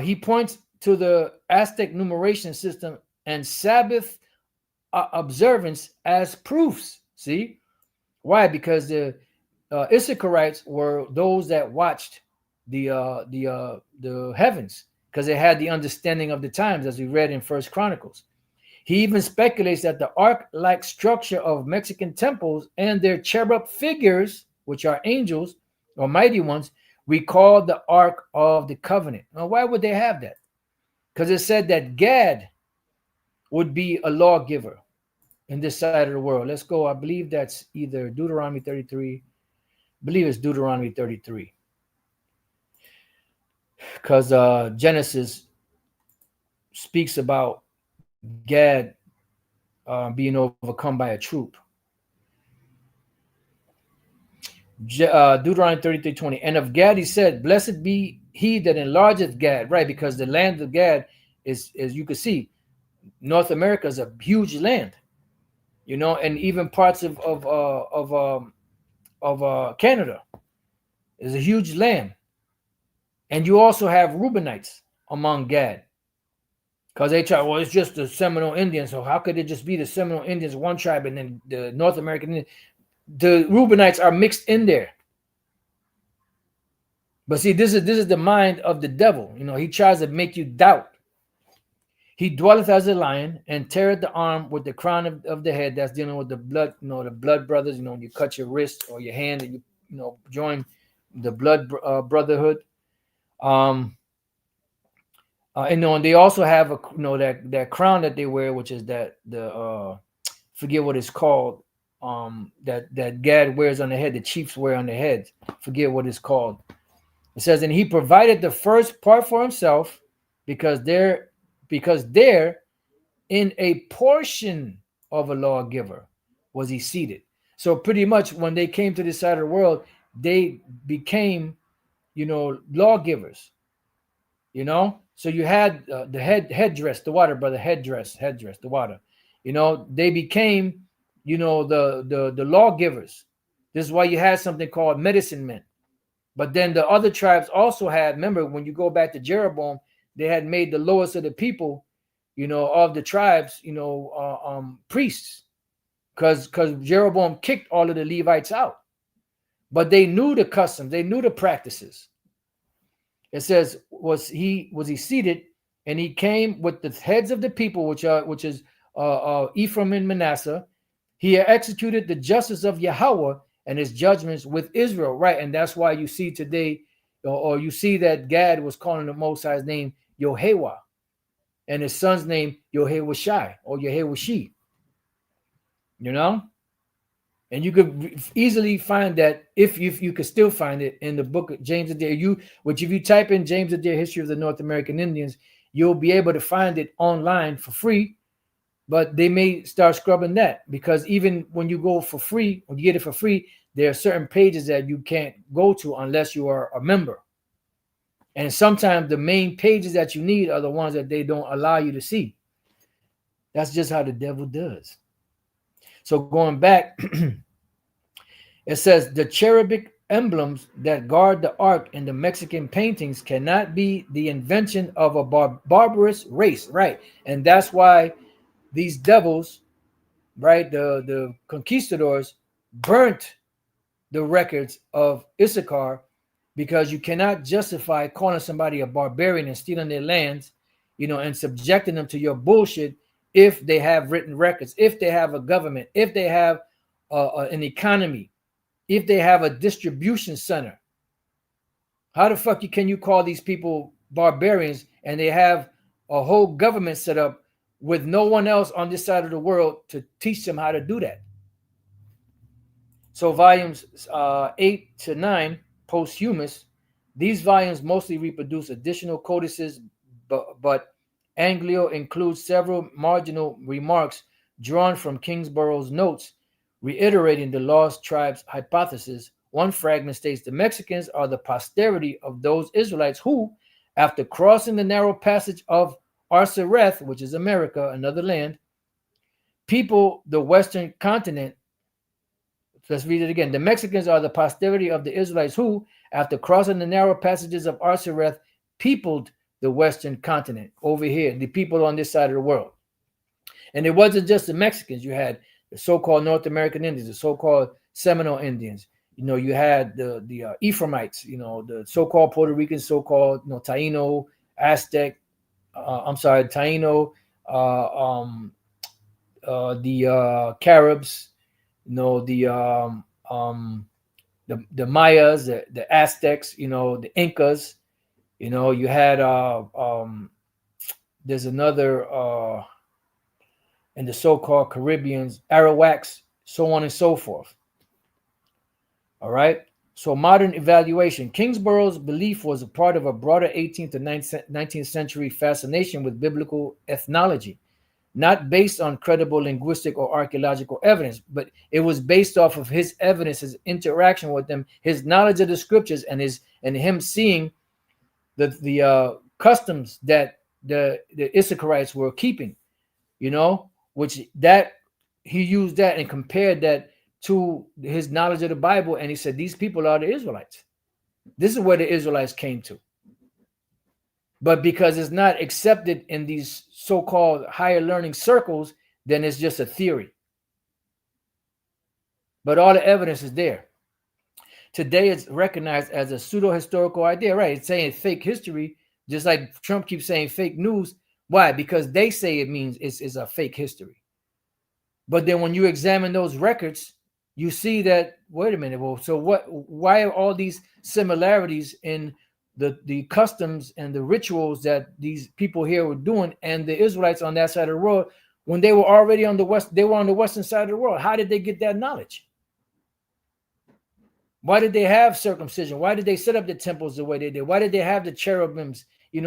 He points to the Aztec numeration system and Sabbath observance as proofs. See? Why? Because the Issacharites were those that watched the heavens, because they had the understanding of the times, as we read in First Chronicles. He even speculates that the ark-like structure of Mexican temples and their cherub figures, which are angels or mighty ones, recall the Ark of the Covenant. Now, why would they have that? Because it said that Gad would be a lawgiver in this side of the world. Let's go. I believe that's either Deuteronomy 33. I believe it's Deuteronomy 33. Because Genesis speaks about Gad being overcome by a troop. Deuteronomy 33:20. And of Gad he said, blessed be he that enlargeth Gad, right? Because the land of Gad is, as you can see, North America is a huge land, you know, and even parts of Canada is a huge land. And you also have Reubenites among Gad, because they try, well, it's just the Seminole Indians, so how could it just be the Seminole Indians, one tribe, and then the North American Indians? The Reubenites are mixed in there. But see, this is the mind of the devil. You know, he tries to make you doubt. He dwelleth as a lion and teareth the arm with the crown of the head. That's dealing with the blood, you know, the blood brothers. You know, when you cut your wrist or your hand and you know, join the blood brotherhood. And they also have a, you know, that crown that they wear, which is that forget what it's called. That Gad wears on the head, the chiefs wear on the head. Forget what it's called. It says, and he provided the first part for himself, because there in a portion of a lawgiver was he seated. So pretty much when they came to this side of the world, they became, you know, lawgivers. You know, so you had the headdress, the water, brother, headdress, the water. You know, they became, you know, the lawgivers. This is why you had something called medicine men. But then the other tribes also had, remember, when you go back to Jeroboam, they had made the lowest of the people, you know, of the tribes, you know, priests, because Jeroboam kicked all of the Levites out. But they knew the customs, they knew the practices. It says, was he seated, and he came with the heads of the people, which is Ephraim and Manasseh. He executed the justice of Yahweh and his judgments with Israel, right? And that's why you see today, or you see that Gad was calling the Most High's name Yehovah, and his son's name Yehoshai or Yehoshi. You know, and you could easily find that if you could still find it in the book of James Adair. Which if you type in James Adair History of the North American Indians, you'll be able to find it online for free. But they may start scrubbing that, because even when you go for free, when you get it for free, there are certain pages that you can't go to unless you are a member. And sometimes the main pages that you need are the ones that they don't allow you to see. That's just how the devil does. So going back, it says the cherubic emblems that guard the ark in the Mexican paintings cannot be the invention of a barbarous race, right? And that's why these devils, right, the conquistadors, burnt the records of Issachar, because you cannot justify calling somebody a barbarian and stealing their lands, you know, and subjecting them to your bullshit if they have written records, if they have a government, if they have an economy, if they have a distribution center. How the fuck can you call these people barbarians and they have a whole government set up with no one else on this side of the world to teach them how to do that? So volumes 8 to 9, posthumous, these volumes mostly reproduce additional codices, but Anglio includes several marginal remarks drawn from Kingsborough's notes, reiterating the lost tribes hypothesis. One fragment states the Mexicans are the posterity of those Israelites who, after crossing the narrow passage of Arsareth, which is America, another land, people the western continent. Let's read it again. The Mexicans are the posterity of the Israelites who, after crossing the narrow passages of Arsareth, peopled the western continent over here, the people on this side of the world. And it wasn't just the Mexicans. You had the so-called North American Indians, the so-called Seminole Indians. You know, you had the Ephraimites, you know, the so-called Puerto Ricans, so-called, you know, Taino, Aztec, Taino, the Caribs, you know, the Mayas, the Aztecs, you know, the Incas, you know, you had there's another in the so-called Caribbeans, Arawaks, so on and so forth. All right. So modern evaluation. Kingsborough's belief was a part of a broader 18th to 19th century fascination with biblical ethnology. not based on credible linguistic or archaeological evidence, but it was based off of his evidence, his interaction with them, his knowledge of the scriptures, and him seeing the customs that the Issacharites were keeping, which that he used that and compared that to his knowledge of the Bible, and he said these people are the Israelites. This is where the Israelites came to. But because it's not accepted in these so-called higher learning circles, then it's just a theory. But all the evidence is there. Today it's recognized as a pseudo-historical idea, right? It's saying fake history, just like Trump keeps saying fake news. Why? Because they say it means it's a fake history. But then when you examine those records, you see that, wait a minute, well, so why are all these similarities in the customs and the rituals that these people here were doing and the Israelites on that side of the world when they were already on the western side of the world? How did they get that knowledge? Why did they have circumcision? Why did they set up the temples the way they did? Why did they have the cherubims, in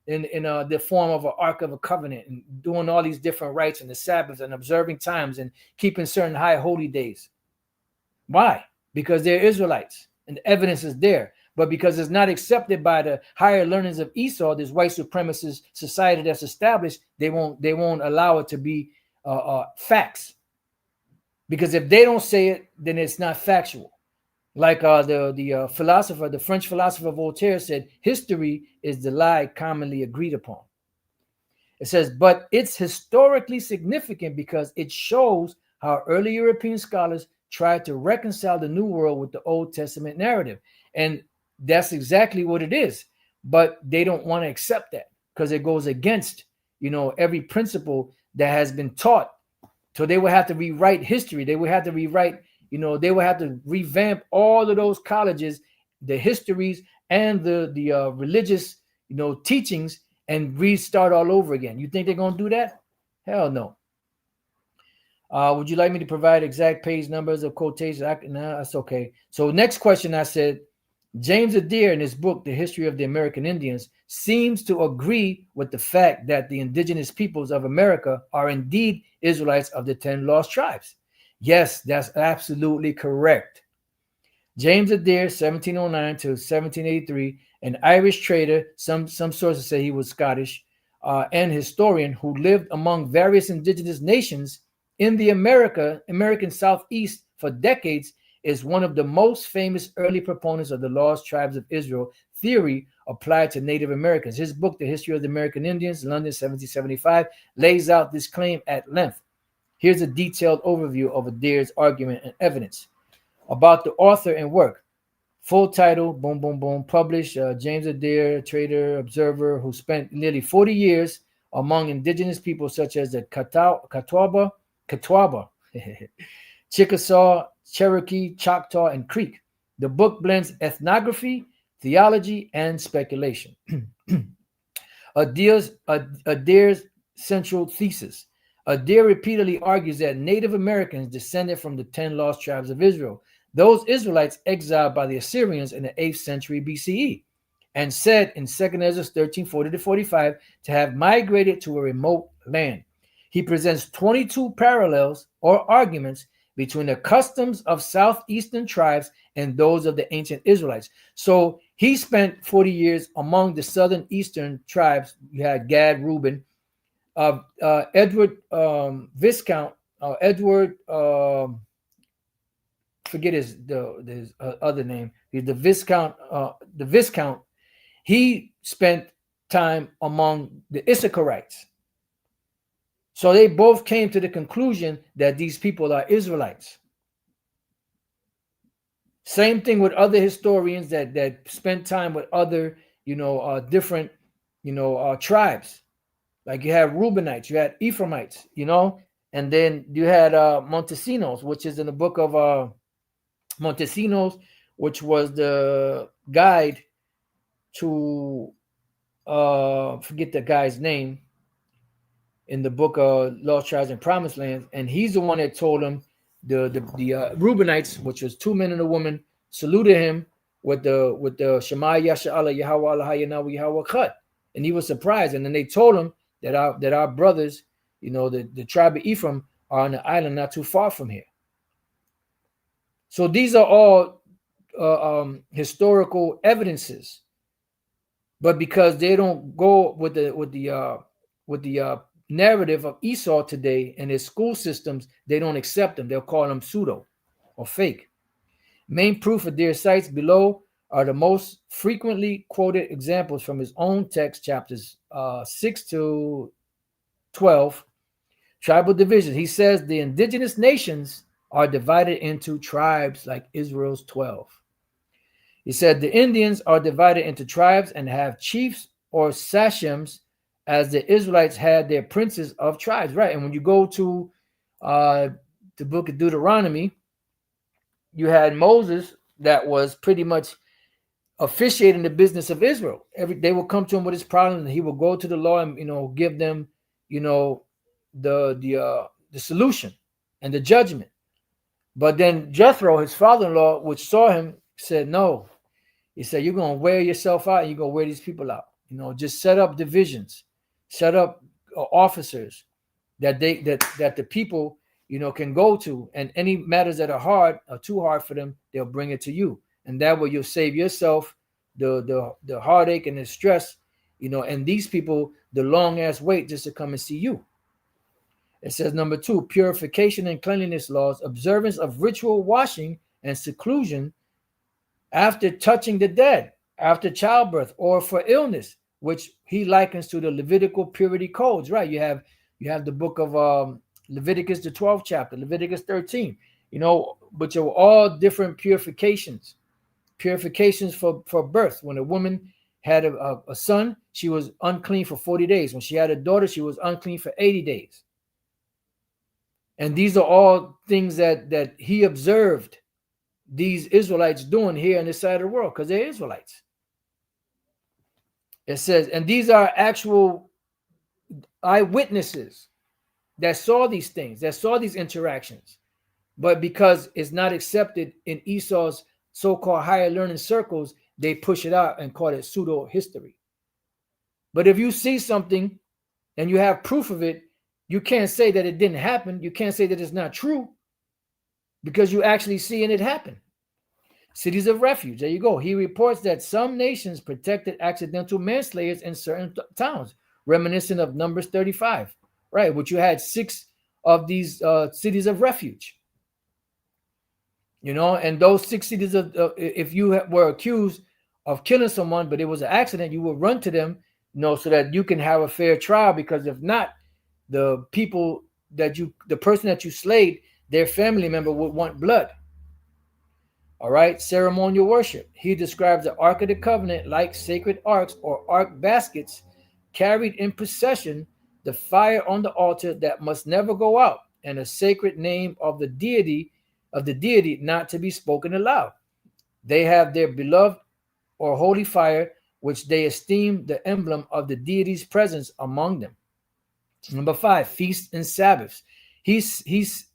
the form of an Ark of a Covenant, and doing all these different rites and the Sabbaths and observing times and keeping certain high holy days? Why? Because they're Israelites and the evidence is there. But because it's not accepted by the higher learnings of Esau, this white supremacist society that's established, they won't allow it to be facts. Because if they don't say it, then it's not factual. Like the French philosopher Voltaire said, history is the lie commonly agreed upon. It says, but it's historically significant because it shows how early European scholars tried to reconcile the New World with the Old Testament narrative. And that's exactly what it is. But they don't want to accept that because it goes against, every principle that has been taught. So they would have to rewrite history. They would have to rewrite, they would have to revamp all of those colleges, the histories and the religious, teachings, and restart all over again. You think they're going to do that? Hell no. Would you like me to provide exact page numbers of quotations? No, that's okay. So next question, I said, James Adair in his book, The History of the American Indians, seems to agree with the fact that the indigenous peoples of America are indeed Israelites of the 10 lost tribes. Yes, that's absolutely correct. James Adair, 1709 to 1783, an Irish trader, some sources say he was Scottish, and historian who lived among various indigenous nations in the American Southeast for decades, is one of the most famous early proponents of the lost tribes of Israel theory applied to Native Americans. His book, The History of the American Indians, London, 1775, lays out this claim at length. Here's a detailed overview of Adair's argument and evidence. About the author and work. Full title, boom, boom, boom, published, James Adair, trader, observer, who spent nearly 40 years among indigenous people such as the Catawba, Chickasaw, Cherokee, Choctaw, and Creek. The book blends ethnography, theology, and speculation. Adair's central thesis. Adair repeatedly argues that Native Americans descended from the 10 lost tribes of Israel, those Israelites exiled by the Assyrians in the 8th century BCE, and said in 2nd Ezra 1340-45 to have migrated to a remote land. He presents 22 parallels or arguments between the customs of southeastern tribes and those of the ancient Israelites. So he spent 40 years among the southern eastern tribes. You had Gad, Reuben, Edward Viscount, forget his other name. He's the Viscount. He spent time among the Issacharites. So they both came to the conclusion that these people are Israelites. Same thing with other historians that spent time with other, different, tribes. Like you had Reubenites, you had Ephraimites, and then you had Montesinos, which is in the book of Montesinos, which was the guide to forget the guy's name in the book of Lost Tribes and Promised Lands, and he's the one that told him the Reubenites, which was 2 men and a woman, saluted him with the Shema Yasha Allah Yahweh Allah Yahweh Yahweh Khat, and he was surprised. And then they told him that our brothers, the tribe of Ephraim are on the island not too far from here. So these are all historical evidences, but because they don't go with the narrative of Esau today and his school systems, they don't accept them. They'll call them pseudo or fake. Main proof of their sites below are the most frequently quoted examples from his own text, chapters 6 to 12, tribal divisions. He says the indigenous nations are divided into tribes like Israel's 12. He said the Indians are divided into tribes and have chiefs or sachems, as the Israelites had their princes of tribes. Right. And when you go to the book of Deuteronomy, you had Moses that was pretty much officiating the business of Israel. They will come to him with his problem, and he will go to the law and give them the solution and the judgment. But then Jethro, his father-in-law, which saw him, said no. He said, you're going to wear yourself out and you're going to wear these people out. Just set up divisions, set up officers that the people can go to, and any matters that are hard or too hard for them, they'll bring it to you, and that way you'll save yourself the heartache and the stress, and these people the long ass wait just to come and see you. It says number 2, purification and cleanliness laws, observance of ritual washing and seclusion after touching the dead, after childbirth, or for illness, which he likens to the Levitical purity codes. Right? You have the book of Leviticus, the 12th chapter, Leviticus 13. But you're all different purifications for birth. When a woman had a son, she was unclean for 40 days. When she had a daughter, she was unclean for 80 days. And these are all things that he observed these Israelites doing here on this side of the world, because they're Israelites. It says, and these are actual eyewitnesses that saw these things, that saw these interactions. But because it's not accepted in Esau's so-called higher learning circles, they push it out and call it pseudo history. But if you see something and you have proof of it, you can't say that it didn't happen. You can't say that it's not true, because you actually seeing it happen. Cities of refuge. There you go. He reports that some nations protected accidental manslayers in certain towns, reminiscent of Numbers 35, right? Which you had 6 of these cities of refuge. And those 6 cities if you were accused of killing someone, but it was an accident, you would run to them, so that you can have a fair trial. Because if not, the person that you slayed, their family member would want blood. All right, ceremonial worship. He describes the Ark of the Covenant like sacred arks or ark baskets carried in procession, the fire on the altar that must never go out, and a sacred name of the deity not to be spoken aloud. They have their beloved or holy fire, which they esteem the emblem of the deity's presence among them. Number 5, feasts and Sabbaths. He sees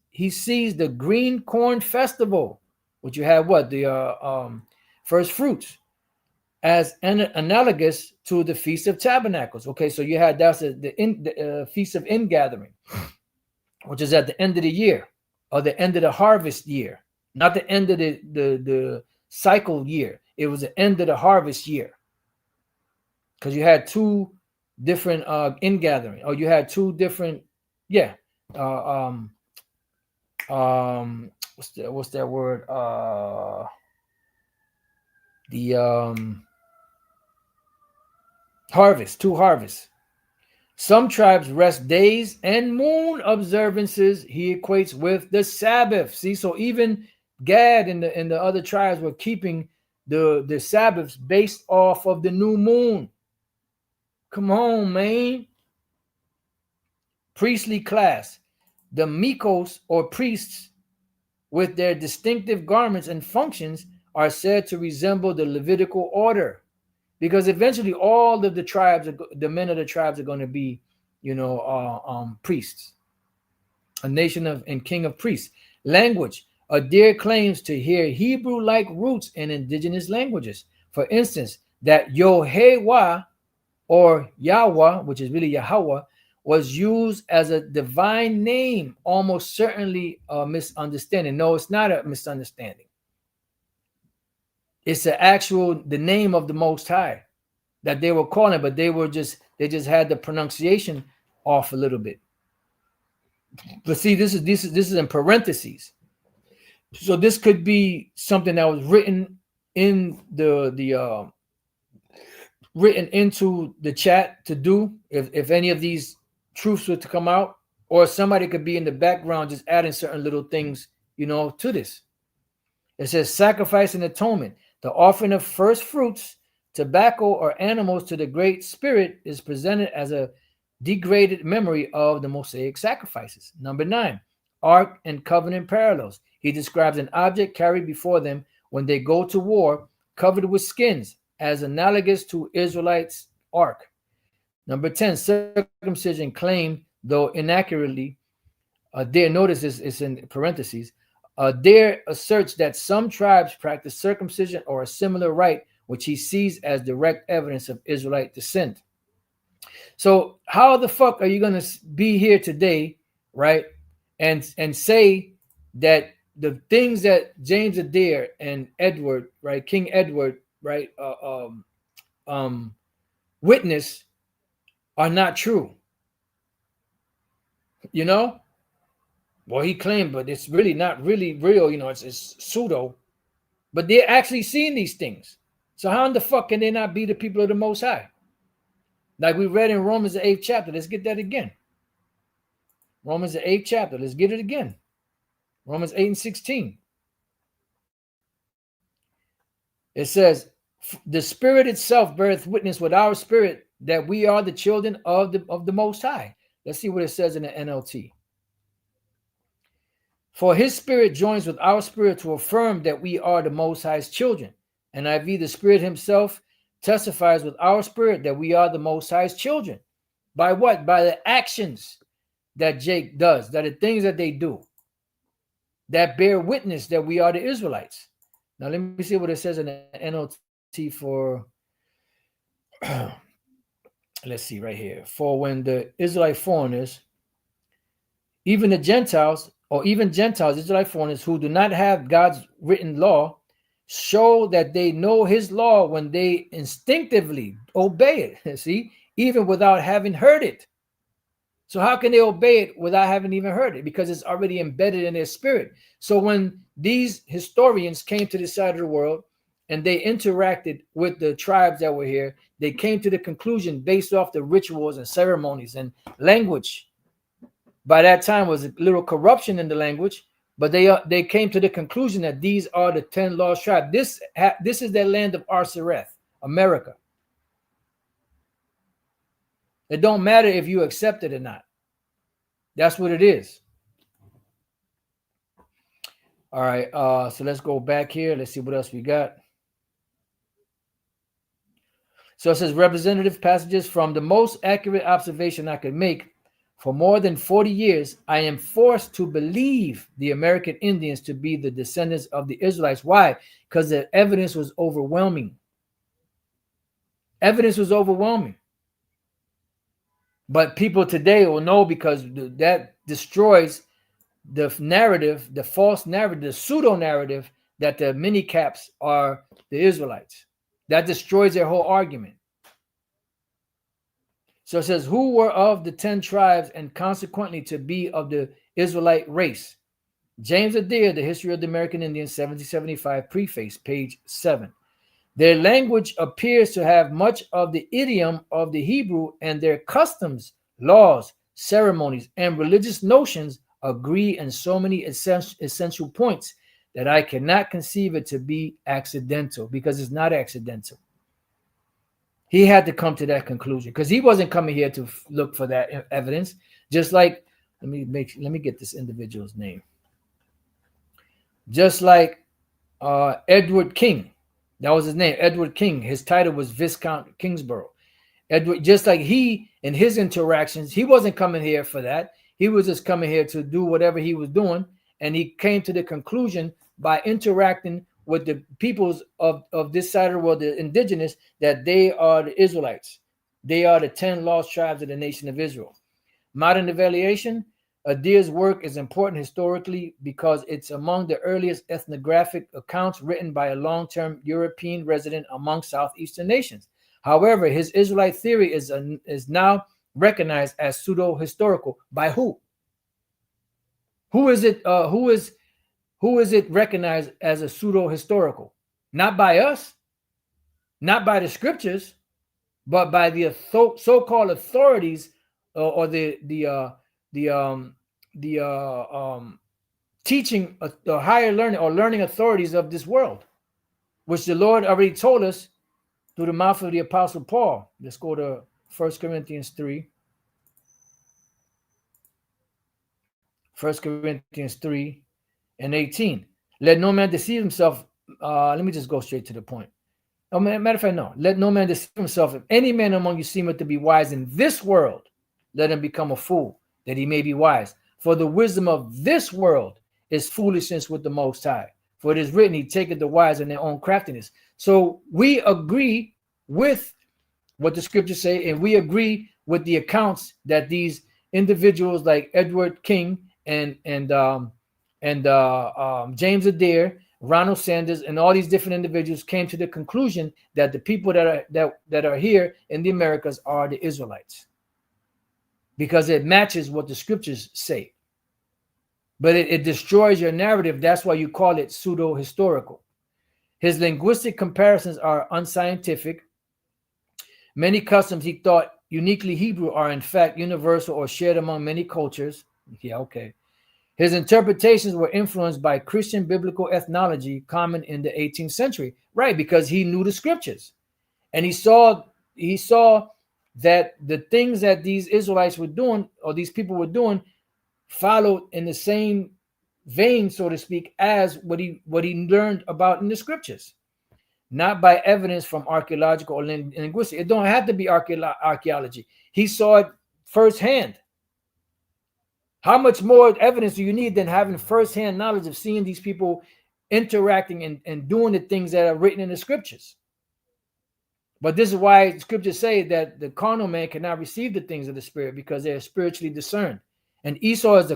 the green corn festival, which you have the first fruits, as analogous to the Feast of Tabernacles. Okay, so you had the Feast of Ingathering, which is at the end of the year, or the end of the harvest year, not the end of the cycle year. It was the end of the harvest year, because you had 2 different ingathering, or you had 2 different what's that word, harvest, 2 harvests. Some tribes rest days and moon observances he equates with the Sabbath. See, so even Gad and the other tribes were keeping the Sabbaths based off of the new moon. Come on, man. Priestly class. The Mikos, or priests, with their distinctive garments and functions, are said to resemble the Levitical order, because eventually all of the tribes, the men of the tribes, are going to be, priests, a nation of and king of priests. Language. Adair claims to hear Hebrew-like roots in indigenous languages. For instance, that Yohewah, or Yahweh, which is really Yahweh, was used as a divine name, almost certainly a misunderstanding. No, it's not a misunderstanding. It's the name of the Most High that they were calling, but they just had the pronunciation off a little bit. But see, this is in parentheses. So this could be something that was written in written into the chat to do if any of these truths were to come out, or somebody could be in the background just adding certain little things, to this. It says sacrifice and atonement. The offering of first fruits, tobacco, or animals to the Great Spirit is presented as a degraded memory of the Mosaic sacrifices. Number 9, Ark and covenant parallels. He describes an object carried before them when they go to war, covered with skins, as analogous to Israelites' ark. Number 10, circumcision claimed, though inaccurately, there, notice this is in parentheses, there asserts that some tribes practice circumcision or a similar rite, which he sees as direct evidence of Israelite descent. So how the fuck are you going to be here today, right, and say that the things that James Adair and Edward, right, King Edward, right, witness are not true? Well, he claimed, but it's really not really real. It's pseudo, but they're actually seeing these things. So how in the fuck can they not be the people of the Most High? Like we read in Romans the 8th chapter. Let's get that again. Romans the 8th chapter. Let's get it again. Romans 8 and 16. It says, the Spirit itself beareth witness with our spirit that we are the children of the Most High. Let's see what it says in the NLT. For his spirit joins with our spirit to affirm that we are the Most High's children. And NIV, the Spirit himself testifies with our spirit that we are the Most High's children. By what? By the actions that Jake does, that the things that they do, that bear witness that we are the Israelites. Now, let me see what it says in the NLT for, let's see right here. For when the Israelite foreigners, even the Gentiles, or even Gentiles, Israelite foreigners who do not have God's written law, show that they know his law when they instinctively obey it. See, even without having heard it. So how can they obey it without having even heard it? Because it's already embedded in their spirit. So when these historians came to this side of the world and they interacted with the tribes that were here, they came to the conclusion based off the rituals and ceremonies and language. By that time was a little corruption in the language, but they came to the conclusion that these are the 10 lost tribes. This is the land of Arsareth, America. It don't matter if you accept it or not. That's what it is. All right, so let's go back here. Let's see what else we got. So it says representative passages from the most accurate observation I could make. For more than 40 years, I am forced to believe the American Indians to be the descendants of the Israelites. Why? Because the evidence was overwhelming. Evidence was overwhelming. But people today will know because that destroys the narrative, the false narrative, the pseudo narrative that the mini caps are the Israelites. That destroys their whole argument. So it says, who were of the 10 tribes and consequently to be of the Israelite race? James Adair, The History of the American Indians, 1775, preface, page 7. Their language appears to have much of the idiom of the Hebrew, and their customs, laws, ceremonies, and religious notions agree in so many essential points that I cannot conceive it to be accidental, because it's not accidental. He had to come to that conclusion because he wasn't coming here to look for that evidence. Just like, let me get this individual's name. Just like Edward King, that was his name, Edward King. His title was Viscount Kingsborough. Edward, just like he, in his interactions, he wasn't coming here for that. He was just coming here to do whatever he was doing, and he came to the conclusion by interacting with the peoples of this side of the world, the indigenous, that they are the Israelites. They are the 10 lost tribes of the nation of Israel. Modern evaluation. Adir's work is important historically because it's among the earliest ethnographic accounts written by a long-term European resident among Southeastern nations. However, his Israelite theory is now recognized as pseudo-historical. By who? Who is it? Who is it recognized as a pseudo-historical? Not by us, not by the scriptures, but by the so-called authorities or the teaching the higher learning or learning authorities of this world, which the Lord already told us through the mouth of the Apostle Paul. Let's go to 1 Corinthians 3. 1 Corinthians 3 and 18. Let no man deceive himself. Let me just go straight to the point. Oh, matter of fact, no. Let no man deceive himself. If any man among you seemeth to be wise in this world, let him become a fool, that he may be wise. For the wisdom of this world is foolishness with the Most High. For it is written, he taketh the wise in their own craftiness. So we agree with what the scriptures say, and we agree with the accounts that these individuals like Edward King and James Adair, Ronald Sanders, and all these different individuals came to the conclusion that the people that are here in the Americas are the Israelites, because it matches what the scriptures say. But it destroys your narrative. That's why you call it pseudo-historical. His linguistic comparisons are unscientific. Many customs he thought uniquely Hebrew are in fact universal or shared among many cultures. Yeah, okay. His interpretations were influenced by Christian biblical ethnology common in the 18th century, right? Because he knew the scriptures, and he saw that the things that these Israelites were doing, or these people were doing, followed in the same vein, so to speak, as what he learned about in the scriptures, not by evidence from archaeological or linguistic. It don't have to be archaeology. He saw it firsthand. How much more evidence do you need than having firsthand knowledge of seeing these people interacting and doing the things that are written in the scriptures? But this is why scriptures say that the carnal man cannot receive the things of the spirit, because they are spiritually discerned. And Esau is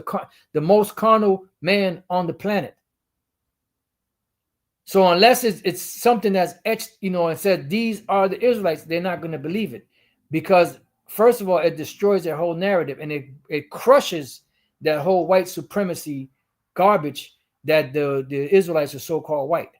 the most carnal man on the planet. So unless it's something that's etched, and said these are the Israelites, they're not going to believe it, because first of all, it destroys their whole narrative, and it crushes that whole white supremacy garbage that the Israelites are so-called white.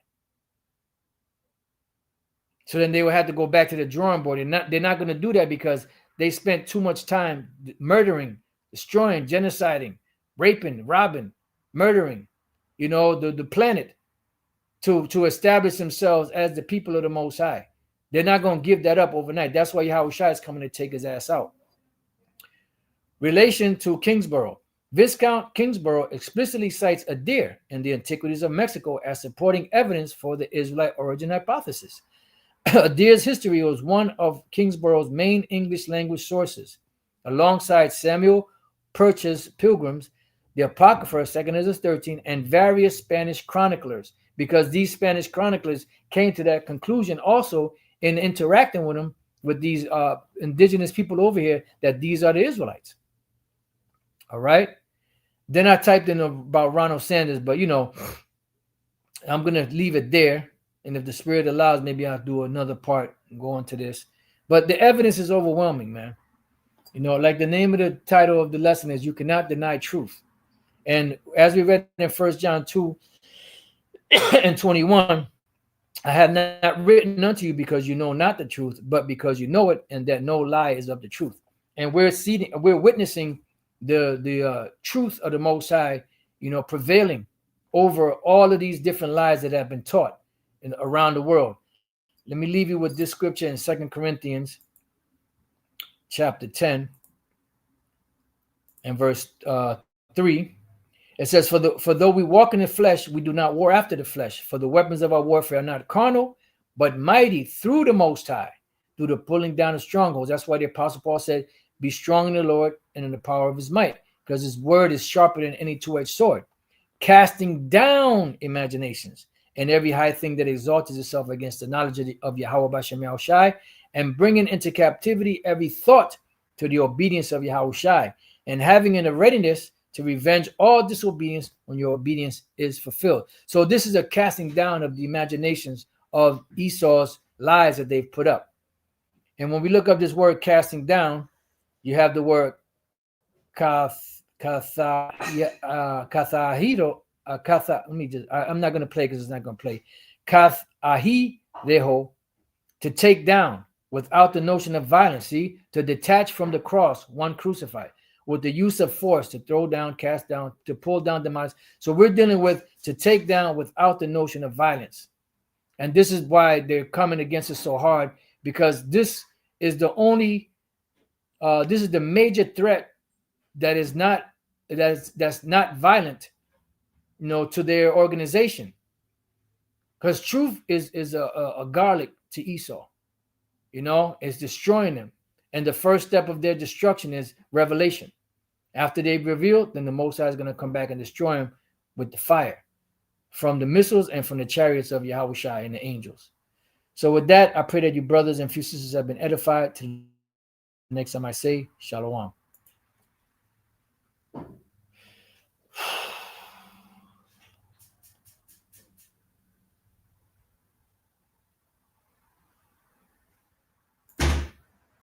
So then they will have to go back to the drawing board. They're not going to do that, because they spent too much time murdering, destroying, genociding, raping, robbing, murdering, the planet to establish themselves as the people of the Most High. They're not going to give that up overnight. That's why Yahushua is coming to take his ass out. Relation to Kingsborough. Viscount Kingsborough explicitly cites Adir in the Antiquities of Mexico as supporting evidence for the Israelite origin hypothesis. Adir's history was one of Kingsborough's main English language sources, alongside Samuel Purchas's Pilgrims, the Apocrypha, 2 Esdras 13, and various Spanish chroniclers, because these Spanish chroniclers came to that conclusion also in interacting with them, with these indigenous people over here, that these are the Israelites. All right. Then I typed in about Ronald Sanders, but I'm going to leave it there. And if the Spirit allows, maybe I'll do another part and go into this. But the evidence is overwhelming, man. Like the name of the title of the lesson is, You Cannot Deny Truth. And as we read in 1 John 2 and 21, I have not written unto you because you know not the truth, but because you know it, and that no lie is of the truth. And we're witnessing the truth of the Most High, prevailing over all of these different lies that have been taught around the world. Let me leave you with this scripture in 2 Corinthians chapter 10 and verse 3. It says, for though we walk in the flesh, we do not war after the flesh. For the weapons of our warfare are not carnal, but mighty through the Most High, through the pulling down of strongholds. That's why the Apostle Paul said, be strong in the Lord and in the power of his might, because his word is sharper than any two-edged sword, casting down imaginations and every high thing that exalts itself against the knowledge of Yahweh Bashem Yahushai, and bringing into captivity every thought to the obedience of Yahushai. and having in a readiness to revenge all disobedience when your obedience is fulfilled. So this is a casting down of the imaginations of Esau's lies that they've put up. And when we look up this word casting down, you have the word kathahiro. Let me just, I'm not going to play because it's not going to play. Kathahireho, to take down without the notion of violence. See, to detach from the cross, one crucified, with the use of force, to throw down, cast down, to pull down demise. So we're dealing with to take down without the notion of violence. And this is why they're coming against us so hard, because this is the only, this is the major threat that is not, that's not violent, to their organization. Because truth is a garlic to Esau, it's destroying them. And the first step of their destruction is revelation. After they've revealed, then the Most High is going to come back and destroy them with the fire from the missiles and from the chariots of Yahushua and the angels. So with that, I pray that you brothers and few sisters have been edified. Till next time I say, Shalom.